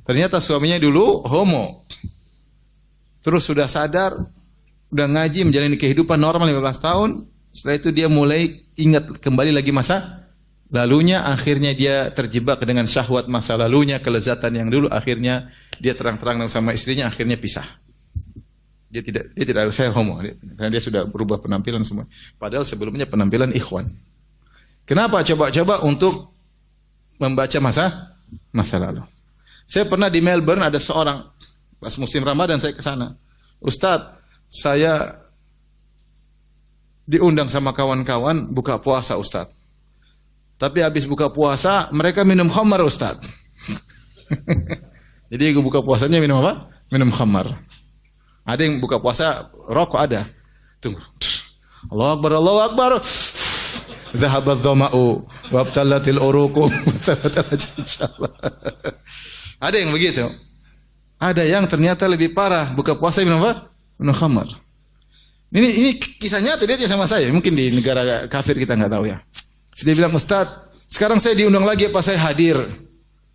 Speaker 1: Ternyata suaminya dulu homo. Terus sudah sadar, udah ngaji, menjalani kehidupan normal 15 tahun. Setelah itu dia mulai ingat kembali lagi masa lalunya. Akhirnya dia terjebak dengan syahwat masa lalunya, kelezatan yang dulu. Akhirnya dia terang-terang sama istrinya, akhirnya pisah. Dia tidak harus saya homo. Karena dia sudah berubah penampilan semua. Padahal sebelumnya penampilan ikhwan. Kenapa? Coba-coba untuk membaca masa lalu. Saya pernah di Melbourne, ada seorang, pas musim Ramadan saya ke sana. Ustadz, saya diundang sama kawan-kawan buka puasa Ustadz. Tapi habis buka puasa, mereka minum khamar Ustadz. Jadi buka puasanya minum apa? Minum khamar. Ada yang buka puasa, rokok ada. Tunggu. Allahu Akbar, Allahu Akbar. Dhahabat dhama'u, wabtalatil uruku. Insyaallah. Ada yang begitu. Ada yang ternyata lebih parah, buka puasa minum apa? Minum khamar. Ini kisah nyata dia sama saya. Mungkin di negara kafir kita nggak tahu ya. Dia bilang, Ustaz, sekarang saya diundang lagi apa saya hadir?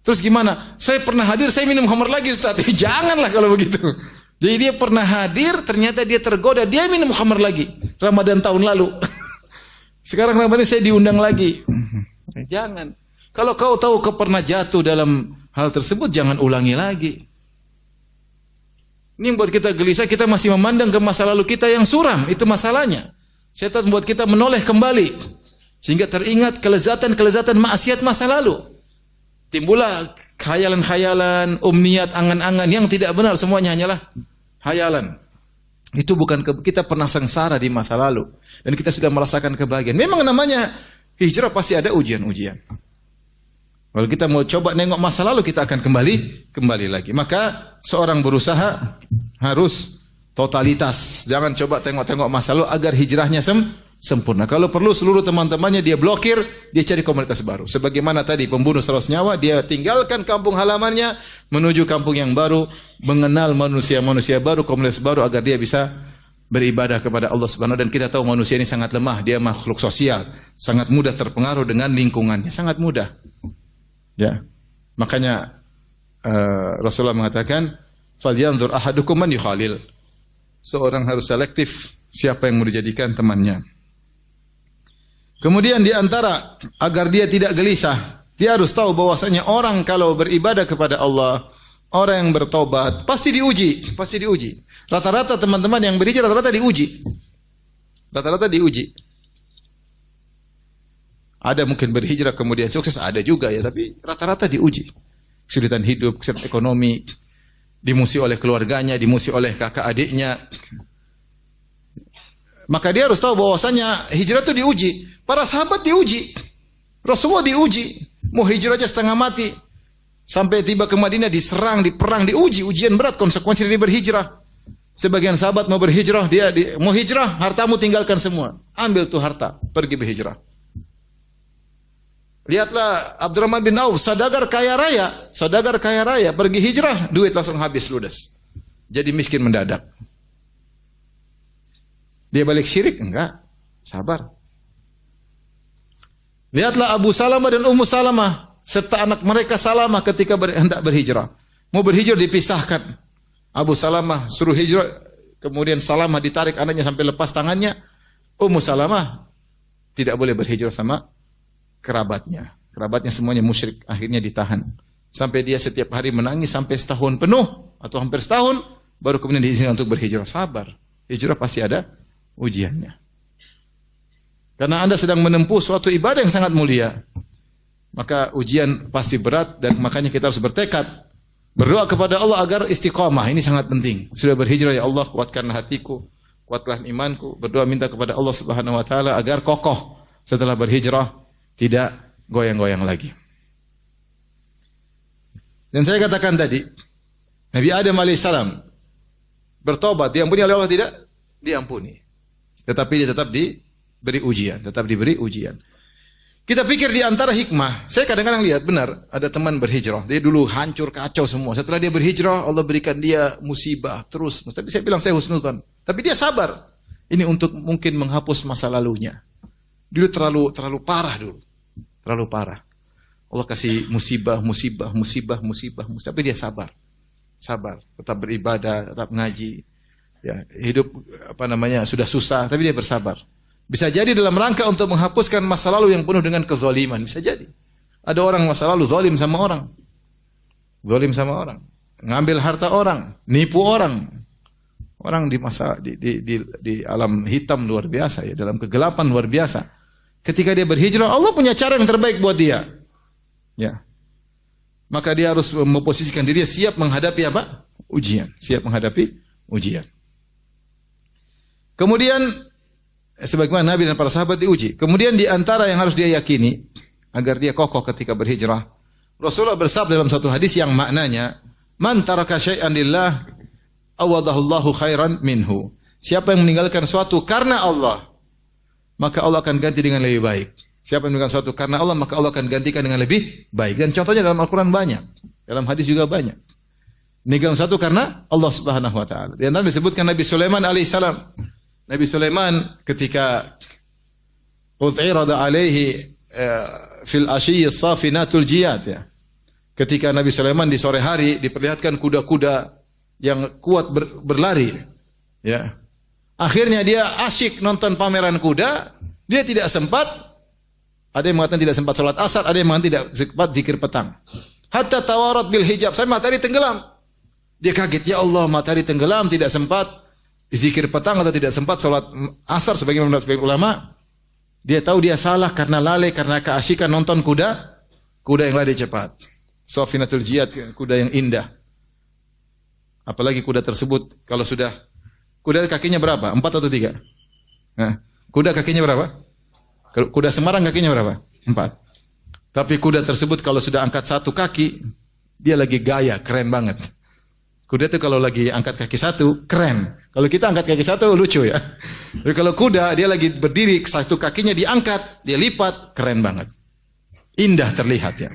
Speaker 1: Terus gimana? Saya pernah hadir, saya minum khamar lagi Ustaz. Janganlah kalau begitu. Jadi dia pernah hadir, ternyata dia tergoda, dia minum khamar lagi. Ramadan tahun lalu. Sekarang Ramadan saya diundang lagi. Jangan. Kalau kau tahu kau pernah jatuh dalam hal tersebut, jangan ulangi lagi. Ini membuat kita gelisah, kita masih memandang ke masa lalu kita yang suram, itu masalahnya. Setan membuat kita menoleh kembali, sehingga teringat kelezatan-kelezatan maksiat masa lalu. Timbullah khayalan-khayalan, umniat, angan-angan yang tidak benar, semuanya hanyalah khayalan. Itu bukan kita pernah sengsara di masa lalu dan kita sudah merasakan kebahagiaan. Memang namanya hijrah pasti ada ujian-ujian. Kalau kita mau coba nengok masa lalu, kita akan kembali lagi. Maka seorang berusaha harus totalitas. Jangan coba tengok-tengok masa lalu agar hijrahnya sempurna. Kalau perlu seluruh teman-temannya dia blokir, dia cari komunitas baru. Sebagaimana tadi pembunuh 100 nyawa, dia tinggalkan kampung halamannya menuju kampung yang baru, mengenal manusia-manusia baru, komunitas baru agar dia bisa beribadah kepada Allah Subhanahu wa taala. Dan kita tahu manusia ini sangat lemah, dia makhluk sosial, sangat mudah terpengaruh dengan lingkungannya, sangat mudah. Ya. Makanya Rasulullah mengatakan, "Falyanzur ahadukum man yukhalil." Seorang harus selektif siapa yang mau dijadikan temannya. Kemudian di antara agar dia tidak gelisah, dia harus tahu bahwasanya orang kalau beribadah kepada Allah, orang yang bertobat pasti diuji, pasti diuji. Rata-rata teman-teman yang berhijrah rata-rata diuji. Rata-rata diuji. Ada mungkin berhijrah kemudian sukses, ada juga ya, tapi rata-rata diuji. Kesulitan hidup, kesulitan ekonomi, dimusuhi oleh keluarganya, dimusuhi oleh kakak adiknya. Maka dia harus tahu bahwasanya hijrah itu diuji. Para sahabat diuji. Rasulullah diuji. Mau hijrah aja setengah mati. Sampai tiba ke Madinah diserang, diperang, diuji. Ujian berat konsekuensi dari berhijrah. Sebagian sahabat mau berhijrah, mau hijrah, hartamu tinggalkan semua. Ambil tuh harta, pergi berhijrah. Lihatlah Abdurrahman bin Auf, saudagar kaya raya, pergi hijrah, duit langsung habis ludes. jadi miskin mendadak. Dia balik syirik? Enggak. Sabar. Lihatlah Abu Salamah dan Ummu Salamah serta anak mereka Salamah ketika hendak berhijrah. Mau berhijrah dipisahkan. Abu Salamah suruh hijrah, kemudian Salamah ditarik anaknya sampai lepas tangannya. Ummu Salamah tidak boleh berhijrah sama kerabatnya. Kerabatnya semuanya musyrik, akhirnya ditahan. Sampai dia setiap hari menangis sampai setahun penuh atau hampir setahun, baru kemudian diizinkan untuk berhijrah. Sabar. Hijrah pasti ada ujiannya. Karena Anda sedang menempuh suatu ibadah yang sangat mulia. Maka ujian pasti berat dan makanya kita harus bertekad. Berdoa kepada Allah agar istiqamah. Ini sangat penting. Sudah berhijrah, ya Allah, kuatkanlah hatiku, kuatkanlah imanku. Berdoa minta kepada Allah Subhanahu wa taala agar kokoh setelah berhijrah, tidak goyang-goyang lagi. Dan saya katakan tadi, Nabi Adam alaihissalam bertobat, diampuni oleh Allah tidak? Diampuni. Tetapi dia tetap diberi ujian, Kita pikir di antara hikmah, saya kadang-kadang lihat benar ada teman berhijrah, dia dulu hancur kacau semua. Setelah dia berhijrah, Allah berikan dia musibah terus. Tapi saya bilang saya husnudzon. Tapi dia sabar. Ini untuk mungkin menghapus masa lalunya. Dulu terlalu parah dulu. Terlalu parah. Allah kasih musibah. Tapi dia sabar. Sabar, tetap beribadah, tetap ngaji. Ya, hidup sudah susah, tapi dia bersabar. Bisa jadi dalam rangka untuk menghapuskan masa lalu yang penuh dengan kezaliman. Bisa jadi. Ada orang masa lalu zalim sama orang. Zalim sama orang. Ngambil harta orang, nipu orang. Orang di alam hitam luar biasa ya, dalam kegelapan luar biasa. Ketika dia berhijrah, Allah punya cara yang terbaik buat dia. Ya. Maka dia harus memposisikan diri siap menghadapi apa? Ujian. Siap menghadapi ujian. Kemudian sebagaimana Nabi dan para sahabat diuji. Kemudian di antara yang harus dia yakini agar dia kokoh ketika berhijrah, Rasulullah bersabda dalam satu hadis yang maknanya, "Man taraka syai'an lillah awadahullahu khairan minhu." Siapa yang meninggalkan suatu karena Allah, maka Allah akan ganti dengan lebih baik. Siapa yang meninggalkan suatu karena Allah, maka Allah akan gantikan dengan lebih baik. Dan contohnya dalam Al-Qur'an banyak, dalam hadis juga banyak. Meninggalkan suatu karena Allah Subhanahu wa taala. Di antara disebutkan Nabi Sulaiman alaihissalam. Nabi Sulaiman ketika ud'irada alaihi fil ashiyyi safinatul jiyad ya. Ketika Nabi Sulaiman di sore hari diperlihatkan kuda-kuda yang kuat berlari ya. Akhirnya dia asyik nonton pameran kuda, dia tidak sempat, ada yang mengatakan tidak sempat salat asar, ada yang mengatakan tidak sempat zikir petang. Hatta tawarat bil hijab, sampai matahari tenggelam. Dia kaget, ya Allah, matahari tenggelam, tidak sempat zikir petang atau tidak sempat salat asar sebagaimana sebagian ulama. Dia tahu dia salah karena lalai, karena keasyikan nonton kuda yang lari cepat. Safinatul jiyad, kuda yang indah. Apalagi kuda tersebut kalau sudah, kuda kakinya berapa? 4 atau 3? Nah, kuda kakinya berapa? Kuda Semarang kakinya berapa? 4. Tapi kuda tersebut kalau sudah angkat satu kaki, dia lagi gaya, keren banget. Kuda itu kalau lagi angkat kaki satu, keren. Kalau kita angkat kaki satu, lucu ya. Tapi kalau kuda, dia lagi berdiri, satu kakinya diangkat, dia lipat, keren banget. Indah terlihat ya.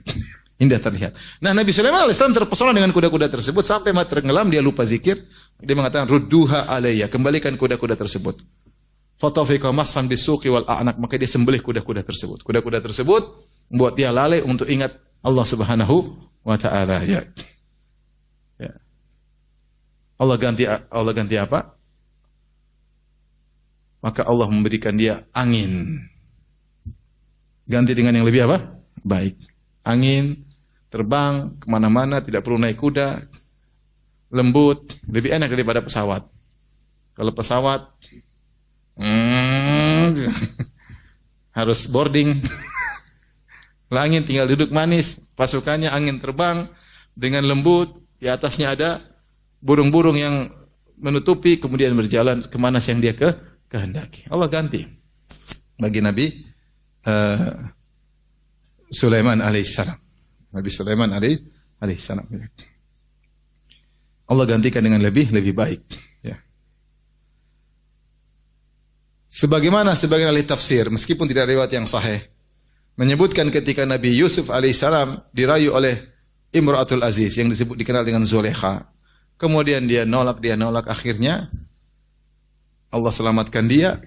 Speaker 1: Indah terlihat. Nah, Nabi Sulaiman AS terpesona dengan kuda-kuda tersebut, sampai mati tenggelam, dia lupa zikir. Dia mengatakan, rudduha alayya, kembalikan kuda-kuda tersebut. Fatafiqa massan bisuqi wal a'naq, maka dia sembelih kuda-kuda tersebut. Kuda-kuda tersebut membuat dia lalai untuk ingat Allah Subhanahu wa taala ya. Allah ganti apa? Maka Allah memberikan dia angin. Ganti dengan yang lebih apa? Baik. Angin, terbang kemana-mana, tidak perlu naik kuda, lembut, lebih enak daripada pesawat. Kalau pesawat harus boarding, angin tinggal duduk manis, pasukannya angin terbang dengan lembut, di atasnya ada burung-burung yang menutupi, kemudian berjalan kemana yang dia kehendaki. Allah ganti bagi Nabi Sulaiman alaihissalam. Nabi Sulaiman alaihissalam. Allah gantikan dengan lebih baik. Ya. Sebagaimana sebagian ahli tafsir, meskipun tidak riwayat yang sahih, menyebutkan ketika Nabi Yusuf alaihissalam dirayu oleh Imra'atul Aziz yang dikenal dengan Zulekha. Kemudian dia nolak, akhirnya Allah selamatkan dia.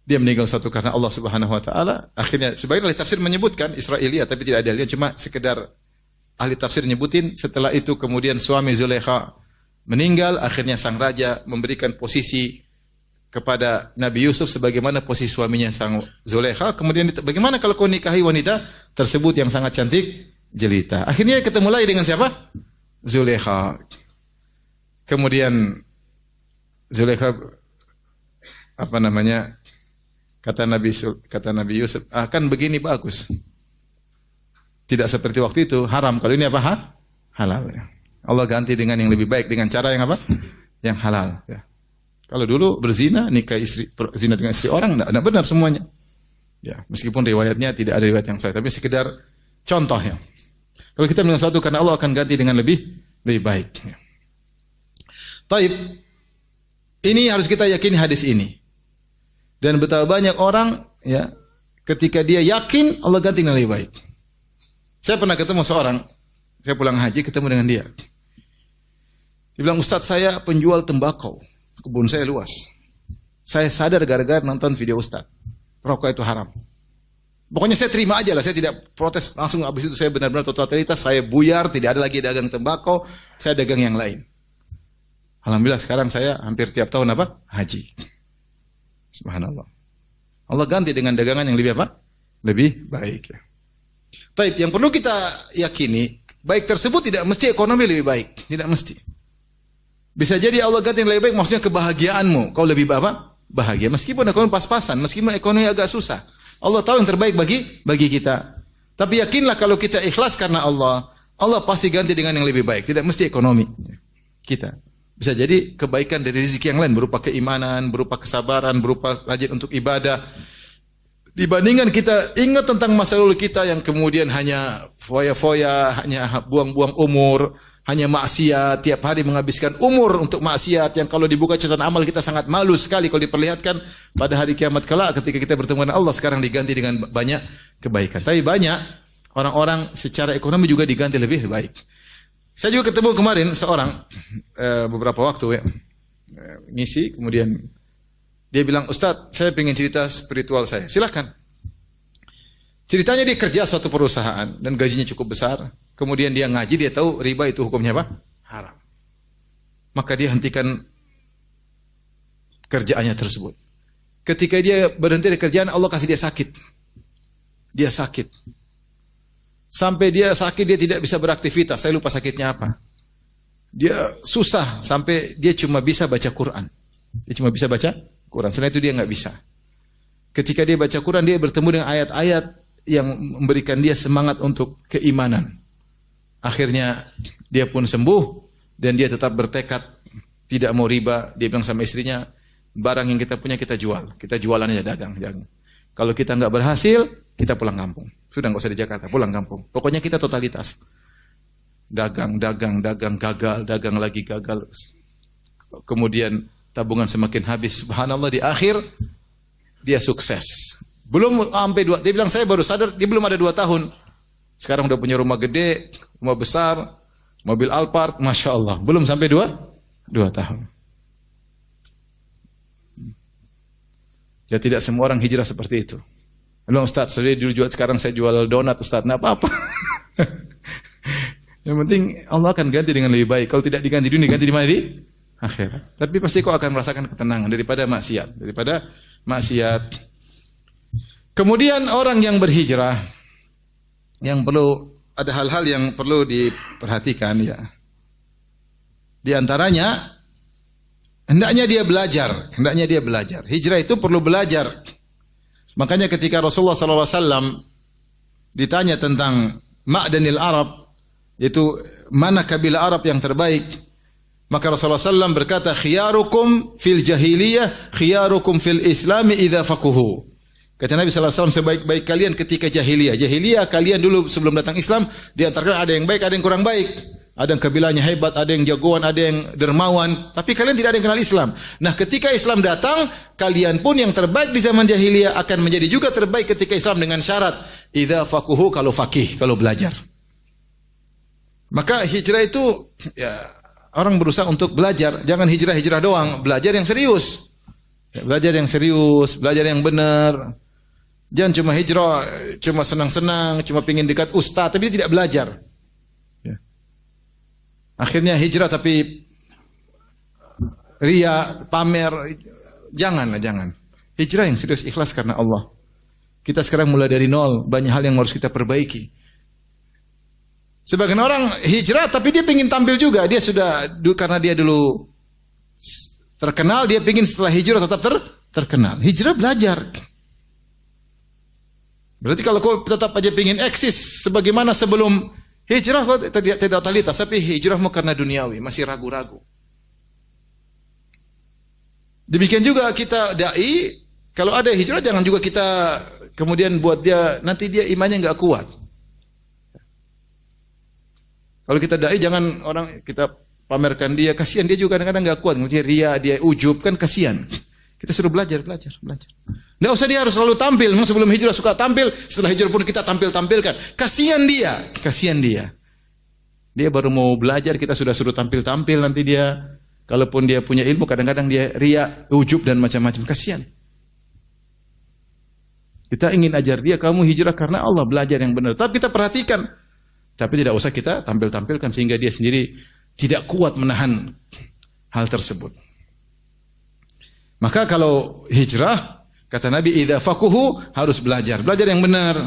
Speaker 1: Dia meninggal satu karena Allah Subhanahu wa taala. Akhirnya sebagian ahli tafsir menyebutkan Israiliyah tapi tidak ada dalilnya, cuma sekedar ahli tafsir nyebutin. Setelah itu kemudian suami Zulaikha meninggal, akhirnya sang raja memberikan posisi kepada Nabi Yusuf sebagaimana posisi suaminya sang Zulaikha. Kemudian bagaimana kalau kau nikahi wanita tersebut yang sangat cantik jelita? Akhirnya ketemu lagi dengan siapa? Zulaikha. Kemudian Zulaikha kata Nabi Yusuf, kan begini bagus. Tidak seperti waktu itu haram. Kalau ini apa? Halal. Allah ganti dengan yang lebih baik dengan cara yang apa? Yang halal. Ya. Kalau dulu berzina, zina dengan istri orang, tidak benar semuanya. Ya, meskipun riwayatnya tidak ada riwayat yang sahih, tapi sekedar contoh ya. Kalau kita bilang sesuatu karena Allah akan ganti dengan lebih baik. Ya. Taib, ini harus kita yakini hadis ini. Dan betapa banyak orang ya ketika dia yakin Allah ganti dengan lebih baik. Saya pernah ketemu seorang, saya pulang haji ketemu dengan dia. Dia bilang, Ustaz saya penjual tembakau, kebun saya luas. Saya sadar gara-gara nonton video Ustaz, rokok itu haram. Pokoknya saya terima aja lah, saya tidak protes. Langsung habis itu saya benar-benar totalitas, saya buyar, tidak ada lagi dagang tembakau, saya dagang yang lain. Alhamdulillah sekarang saya hampir tiap tahun haji. Subhanallah. Allah ganti dengan dagangan yang lebih lebih baik ya. Taib, yang perlu kita yakini, baik tersebut tidak mesti ekonomi lebih baik, tidak mesti. Bisa jadi Allah ganti yang lebih baik maksudnya kebahagiaanmu, kau lebih bahagia meskipun ekonomi pas-pasan, meskipun ekonomi agak susah. Allah tahu yang terbaik bagi kita. Tapi yakinlah kalau kita ikhlas karena Allah, Allah pasti ganti dengan yang lebih baik, tidak mesti ekonomi kita. Bisa jadi kebaikan dari rezeki yang lain berupa keimanan, berupa kesabaran, berupa rajin untuk ibadah. Dibandingkan kita ingat tentang masa lalu kita yang kemudian hanya foya-foya, hanya buang-buang umur, hanya maksiat, tiap hari menghabiskan umur untuk maksiat yang kalau dibuka catatan amal kita sangat malu sekali kalau diperlihatkan pada hari kiamat kelak ketika kita bertemu dengan Allah. Sekarang diganti dengan banyak kebaikan. Tapi banyak orang-orang secara ekonomi juga diganti lebih baik. Saya juga ketemu kemarin seorang beberapa waktu ya ngisi, kemudian dia bilang, Ustaz saya pengen cerita spiritual saya. Silakan. Ceritanya dia kerja suatu perusahaan dan gajinya cukup besar. Kemudian dia ngaji, dia tahu riba itu hukumnya apa? Haram. Maka dia hentikan kerjaannya tersebut. Ketika dia berhenti dari kerjaan, Allah kasih dia sakit. Dia sakit. Sampai dia sakit, dia tidak bisa beraktivitas. Saya lupa sakitnya apa. Dia susah sampai dia cuma bisa baca Quran. Dia cuma bisa baca Quran. Selain itu dia nggak bisa. Ketika dia baca Quran, dia bertemu dengan ayat-ayat yang memberikan dia semangat untuk keimanan. Akhirnya dia pun sembuh dan dia tetap bertekad tidak mau riba. Dia bilang sama istrinya, barang yang kita punya kita jual. Kita jualan aja, dagang. Kalau kita nggak berhasil, kita pulang kampung. Sudah nggak usah di Jakarta, pulang kampung. Pokoknya kita totalitas. Dagang, gagal, dagang lagi gagal. Kemudian tabungan semakin habis. Subhanallah, di akhir dia sukses. Belum sampai dia bilang saya baru sadar, dia belum ada 2 tahun. Sekarang udah punya rumah gede, rumah besar, mobil Alphard, Masya Allah. Belum sampai 2 tahun. Ya tidak semua orang hijrah seperti itu. Bilang, Ustaz, saya dulu jual, sekarang saya jual donat, Ustaz. Nah, apa-apa. Yang penting Allah akan ganti dengan lebih baik. Kalau tidak diganti dunia, diganti di mana? Di akhirat. Tapi pasti kau akan merasakan ketenangan daripada maksiat. Kemudian orang yang berhijrah, yang perlu, ada hal-hal yang perlu diperhatikan ya. Di antaranya, hendaknya dia belajar. Hijrah itu perlu belajar. Makanya ketika Rasulullah SAW ditanya tentang Ma'danil Arab, yaitu mana kabilah Arab yang terbaik, maka Rasulullah SAW berkata, khiyarukum fil jahiliyah, khiyarukum fil islami idza faquhu. Kata Nabi SAW, sebaik-baik kalian ketika jahiliyah. Jahiliyah kalian dulu sebelum datang Islam, di antara ada yang baik, ada yang kurang baik. Ada yang kabilahnya hebat, ada yang jagoan, ada yang dermawan. Tapi kalian tidak ada yang kenal Islam. Nah, ketika Islam datang, kalian pun yang terbaik di zaman jahiliyah akan menjadi juga terbaik ketika Islam dengan syarat idza faquhu, kalau faqih, kalau belajar. Maka hijrah itu ya orang berusaha untuk belajar. Jangan hijrah-hijrah doang, belajar yang serius. Ya, belajar yang serius, belajar yang benar. Jangan cuma hijrah, cuma senang-senang, cuma pingin dekat ustaz, tapi dia tidak belajar. Ya. Akhirnya hijrah tapi ria, pamer. Jangan. Hijrah yang serius, ikhlas karena Allah. Kita sekarang mulai dari nol, banyak hal yang harus kita perbaiki. Sebagian orang hijrah tapi dia ingin tampil juga. Dia sudah, karena dia dulu terkenal, dia ingin setelah hijrah tetap terkenal. Hijrah belajar. Berarti kalau kau tetap aja ingin eksis sebagaimana sebelum hijrah, kau tidak totalitas. Tapi hijrahmu karena duniawi, masih ragu-ragu. Demikian juga kita dai, kalau ada hijrah jangan juga kita kemudian buat dia, nanti dia imannya nggak kuat. Kalau kita dai jangan orang kita pamerkan dia, kasihan dia juga kadang-kadang nggak kuat, kemudian ria, dia ujub, kan kasihan. Kita suruh belajar. Nggak usah dia harus selalu tampil. Memang sebelum hijrah suka tampil, setelah hijrah pun kita tampilkan. Kasihan dia. Dia baru mau belajar, kita sudah suruh tampil, nanti dia, kalaupun dia punya ilmu, kadang-kadang dia ria, ujub dan macam-macam. Kasihan. Kita ingin ajar dia, kamu hijrah karena Allah, belajar yang benar. Tapi kita perhatikan. Tapi tidak usah kita tampilkan sehingga dia sendiri tidak kuat menahan hal tersebut. Maka kalau hijrah, kata Nabi, idza faquhu, harus belajar yang benar.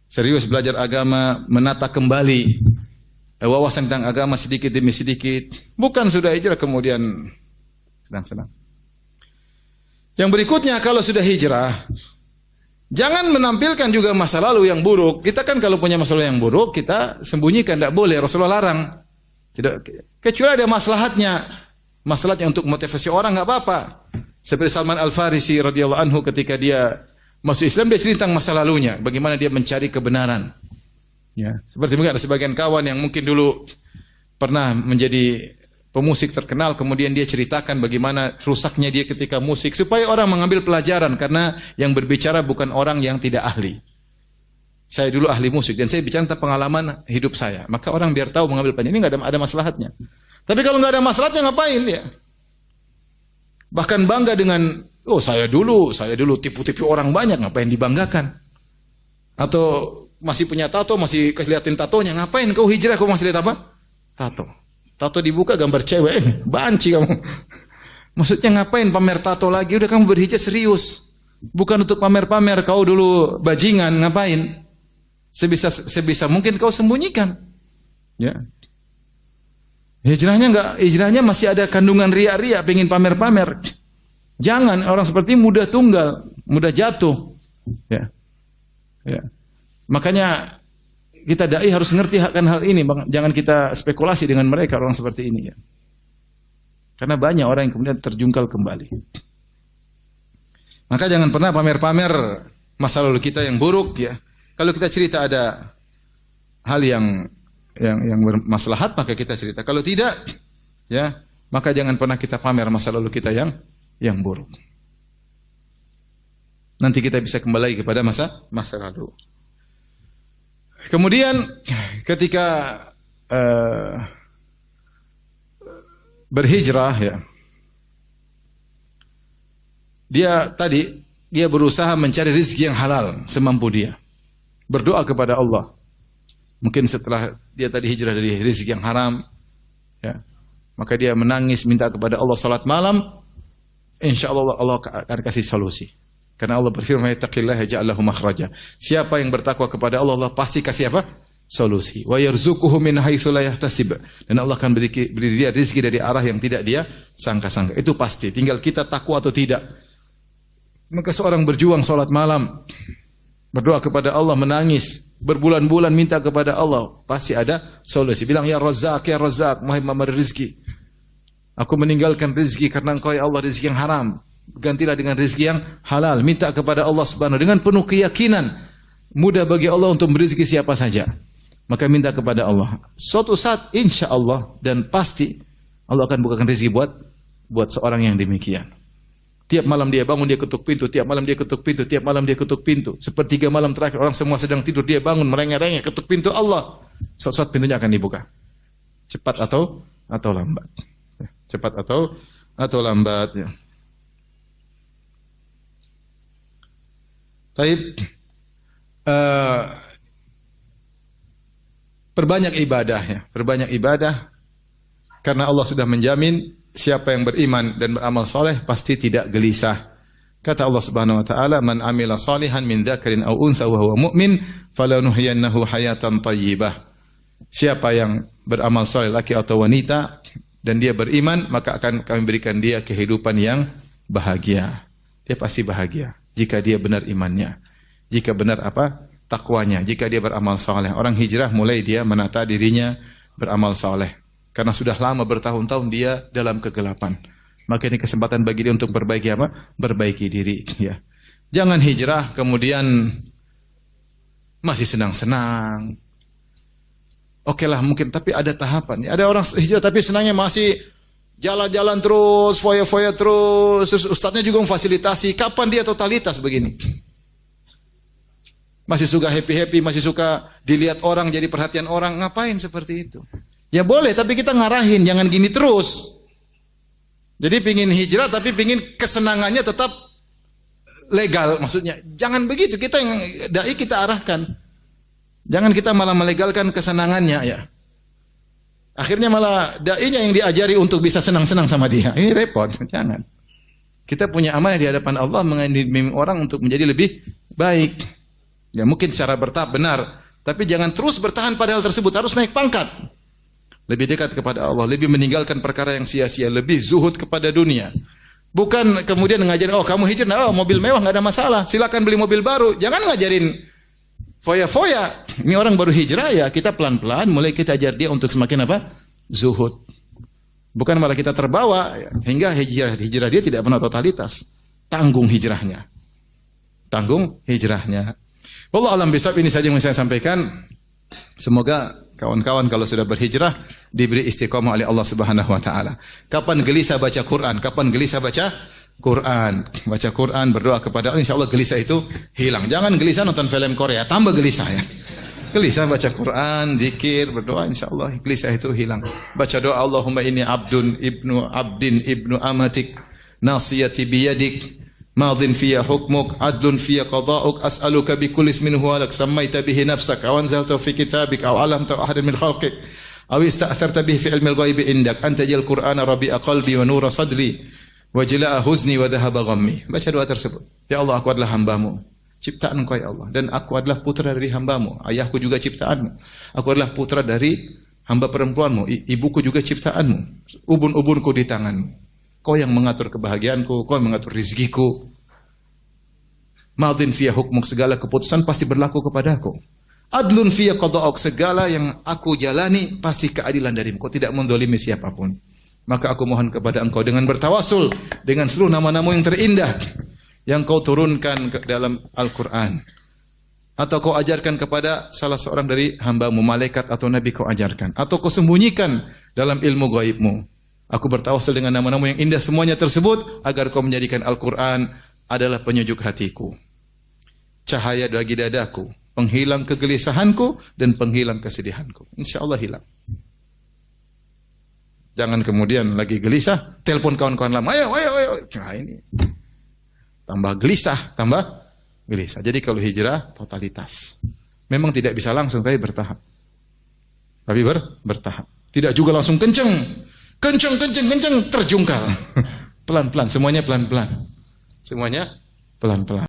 Speaker 1: Serius belajar agama, menata kembali wawasan tentang agama sedikit demi sedikit. Bukan sudah hijrah kemudian senang-senang. Yang berikutnya, kalau sudah hijrah, jangan menampilkan juga masa lalu yang buruk. Kita kan kalau punya masa lalu yang buruk, kita sembunyikan, tidak boleh. Rasulullah larang. Tidak, kecuali ada maslahatnya. Maslahatnya untuk motivasi orang, enggak apa-apa. Seperti Salman Al-Farisi radhiyallahu anhu ketika dia masuk Islam, dia cerita tentang masa lalunya, bagaimana dia mencari kebenaran. Ya, seperti mungkin ada sebagian kawan yang mungkin dulu pernah menjadi pemusik terkenal, kemudian dia ceritakan bagaimana rusaknya dia ketika musik, supaya orang mengambil pelajaran, karena yang berbicara bukan orang yang tidak ahli. Saya dulu ahli musik dan saya bicara tentang pengalaman hidup saya, maka orang biar tahu mengambil pelajaran. Ini nggak ada maslahatnya. Tapi kalau nggak ada maslahatnya ngapain ya? Bahkan bangga dengan, saya dulu tipu-tipu orang banyak, ngapain dibanggakan? Atau masih punya tato, masih kelihatan tatonya, ngapain kau hijrah kau masih lihat apa? Tato dibuka gambar cewek, banci kamu. Maksudnya ngapain pamer tato lagi? Udah kamu berhijrah serius. Bukan untuk pamer-pamer kau dulu bajingan, ngapain? Sebisa mungkin kau sembunyikan. Ya. Hijrahnya masih ada kandungan ria-ria, pengen pamer-pamer. Jangan, orang seperti mudah tunggal, mudah jatuh. Ya. Makanya kita dai harus ngerti akan hal ini, jangan kita spekulasi dengan mereka orang seperti ini ya. Karena banyak orang yang kemudian terjungkal kembali. Maka jangan pernah pamer-pamer masa lalu kita yang buruk ya. Kalau kita cerita ada hal yang bermaslahat, maka kita cerita. Kalau tidak ya, maka jangan pernah kita pamer masa lalu kita yang buruk. Nanti kita bisa kembali kepada masa lalu. Kemudian ketika berhijrah ya, dia berusaha mencari rezeki yang halal semampu dia. Berdoa kepada Allah. Mungkin setelah dia tadi hijrah dari rezeki yang haram ya, maka dia menangis minta kepada Allah, salat malam, insyaallah Allah akan kasih solusi. Karena Allah berfirman, "Yattaqillaha yaj'al lahu makhraja." Siapa yang bertakwa kepada Allah, Allah pasti kasih apa? Solusi. Wa yarzuquhu min haitsu la yahtasib. Dan Allah akan beri dia rezeki dari arah yang tidak dia sangka-sangka. Itu pasti. Tinggal kita takwa atau tidak. Maka seorang berjuang salat malam, berdoa kepada Allah, menangis, berbulan-bulan minta kepada Allah, pasti ada solusi. Bilang, "Ya Razzaq, ya Razzaq, Maha memberi rezeki. Aku meninggalkan rezeki karena Engkau ya Allah rezeki yang haram. Gantilah dengan rezeki yang halal." Minta kepada Allah Subhanahu dengan penuh keyakinan. Mudah bagi Allah untuk memberi rezeki siapa saja. Maka minta kepada Allah. Suatu saat insya Allah dan pasti Allah akan bukakan rezeki buat seorang yang demikian. Tiap malam dia bangun, dia ketuk pintu. Tiap malam dia ketuk pintu. Tiap malam dia ketuk pintu. Sepertiga malam terakhir orang semua sedang tidur, dia bangun merengek-rengek ketuk pintu Allah. Suatu saat pintunya akan dibuka. Cepat atau atau lambat. Cepat atau lambat ya. Taib, perbanyak ibadah ya, perbanyak ibadah karena Allah sudah menjamin siapa yang beriman dan beramal soleh pasti tidak gelisah. Kata Allah Subhanahu wa taala, "Man 'amila shalihan min dzakarin aw untha wa huwa mu'min, falanuhyiyannahu hayatan thayyibah." Siapa yang beramal soleh laki atau wanita dan dia beriman, maka akan kami berikan dia kehidupan yang bahagia. Dia pasti bahagia jika dia benar imannya. Jika benar takwanya, jika dia beramal soleh. Orang hijrah mulai dia menata dirinya beramal soleh. Karena sudah lama bertahun-tahun dia dalam kegelapan. Maka ini kesempatan bagi dia untuk perbaiki diri. Ya. Jangan hijrah kemudian masih senang-senang. Oke lah mungkin, tapi ada tahapan. Ada orang hijrah tapi senangnya masih jalan-jalan terus, foya-foya terus ustadznya juga memfasilitasi. Kapan dia totalitas begini? Masih suka happy-happy, masih suka dilihat orang, jadi perhatian orang. Ngapain seperti itu? Ya boleh, tapi kita ngarahin, jangan gini terus. Jadi pingin hijrah, tapi pingin kesenangannya tetap legal. Maksudnya, jangan begitu. Kita yang dai kita arahkan. Jangan kita malah melegalkan kesenangannya ya. Akhirnya malah dai-nya yang diajari untuk bisa senang-senang sama dia. Ini repot, jangan. Kita punya amanah di hadapan Allah mengimbing orang untuk menjadi lebih baik. Ya mungkin secara bertahap benar, tapi jangan terus bertahan pada hal tersebut, harus naik pangkat. Lebih dekat kepada Allah, lebih meninggalkan perkara yang sia-sia, lebih zuhud kepada dunia. Bukan kemudian ngajarin, oh kamu hijrah, oh mobil mewah nggak ada masalah, silakan beli mobil baru. Jangan ngajarin foya-foya. Ini orang baru hijrah ya, kita pelan-pelan mulai kita ajar dia untuk semakin zuhud. Bukan malah kita terbawa ya, hingga hijrah dia tidak pernah totalitas. Tanggung hijrahnya. Wallahu alam bisawab, ini saja yang saya sampaikan. Semoga kawan-kawan kalau sudah berhijrah diberi istiqomah oleh Allah Subhanahu wa taala. Kapan gelisah baca Quran? Kapan gelisah baca Quran? Baca Quran, berdoa kepada Allah, insyaallah gelisah itu hilang. Jangan gelisah nonton film Korea, tambah gelisah ya. Gelisah baca Quran, zikir, berdoa, insyaallah gelisah itu hilang. Baca doa, Allahumma inni abdun ibnu amatik, nasiyati biyadik, madhin fiyya hukmuk, adlun fiyya qada'uk, as'aluka bi kulli ismin huwa lak sammaita bihi nafsak aw anzalta fi kitabik aw 'allamta ahadan min khalqik aw ista'tharta bihi fi ilmil ghaibi indak anta jal qur'ana rabi'a qalbi wa nura sadri wa jalaa huzni wa dhahaba ghammi. Baca doa tersebut. Ya Allah, aku adalah hamba-Mu, ciptaan Engkau ya Allah, dan aku adalah putra dari hamba-Mu. Ayahku juga ciptaan-Mu. Aku adalah putra dari hamba perempuan-Mu. Ibuku juga ciptaan-Mu. Ubun-ubunku di tangan-Mu. Kau yang mengatur kebahagiaanku, kau yang mengatur rizkiku. Madhin fiyya hukmuk, segala keputusan pasti berlaku kepadaku. Adlun fiyya qada'uk, segala yang aku jalani pasti keadilan darimu. Kau tidak mendolimi siapapun. Maka aku mohon kepada Engkau dengan bertawasul dengan seluruh nama-Namu yang terindah yang Kau turunkan ke dalam Al-Quran, atau Kau ajarkan kepada salah seorang dari hamba-Mu, malaikat atau nabi Kau ajarkan, atau Kau sembunyikan dalam ilmu gaib-Mu. Aku bertawasul dengan nama-Namu yang indah semuanya tersebut, agar Kau menjadikan Al-Quran adalah penyejuk hatiku, cahaya bagi dadaku, penghilang kegelisahanku, dan penghilang kesedihanku. InsyaAllah hilang. Jangan kemudian lagi gelisah, telepon kawan-kawan lama, ayo. Nah ini tambah gelisah. Jadi kalau hijrah, totalitas. Memang tidak bisa langsung, tapi bertahap. Bertahap. Tidak juga langsung kenceng, terjungkal. Pelan-pelan, semuanya pelan-pelan.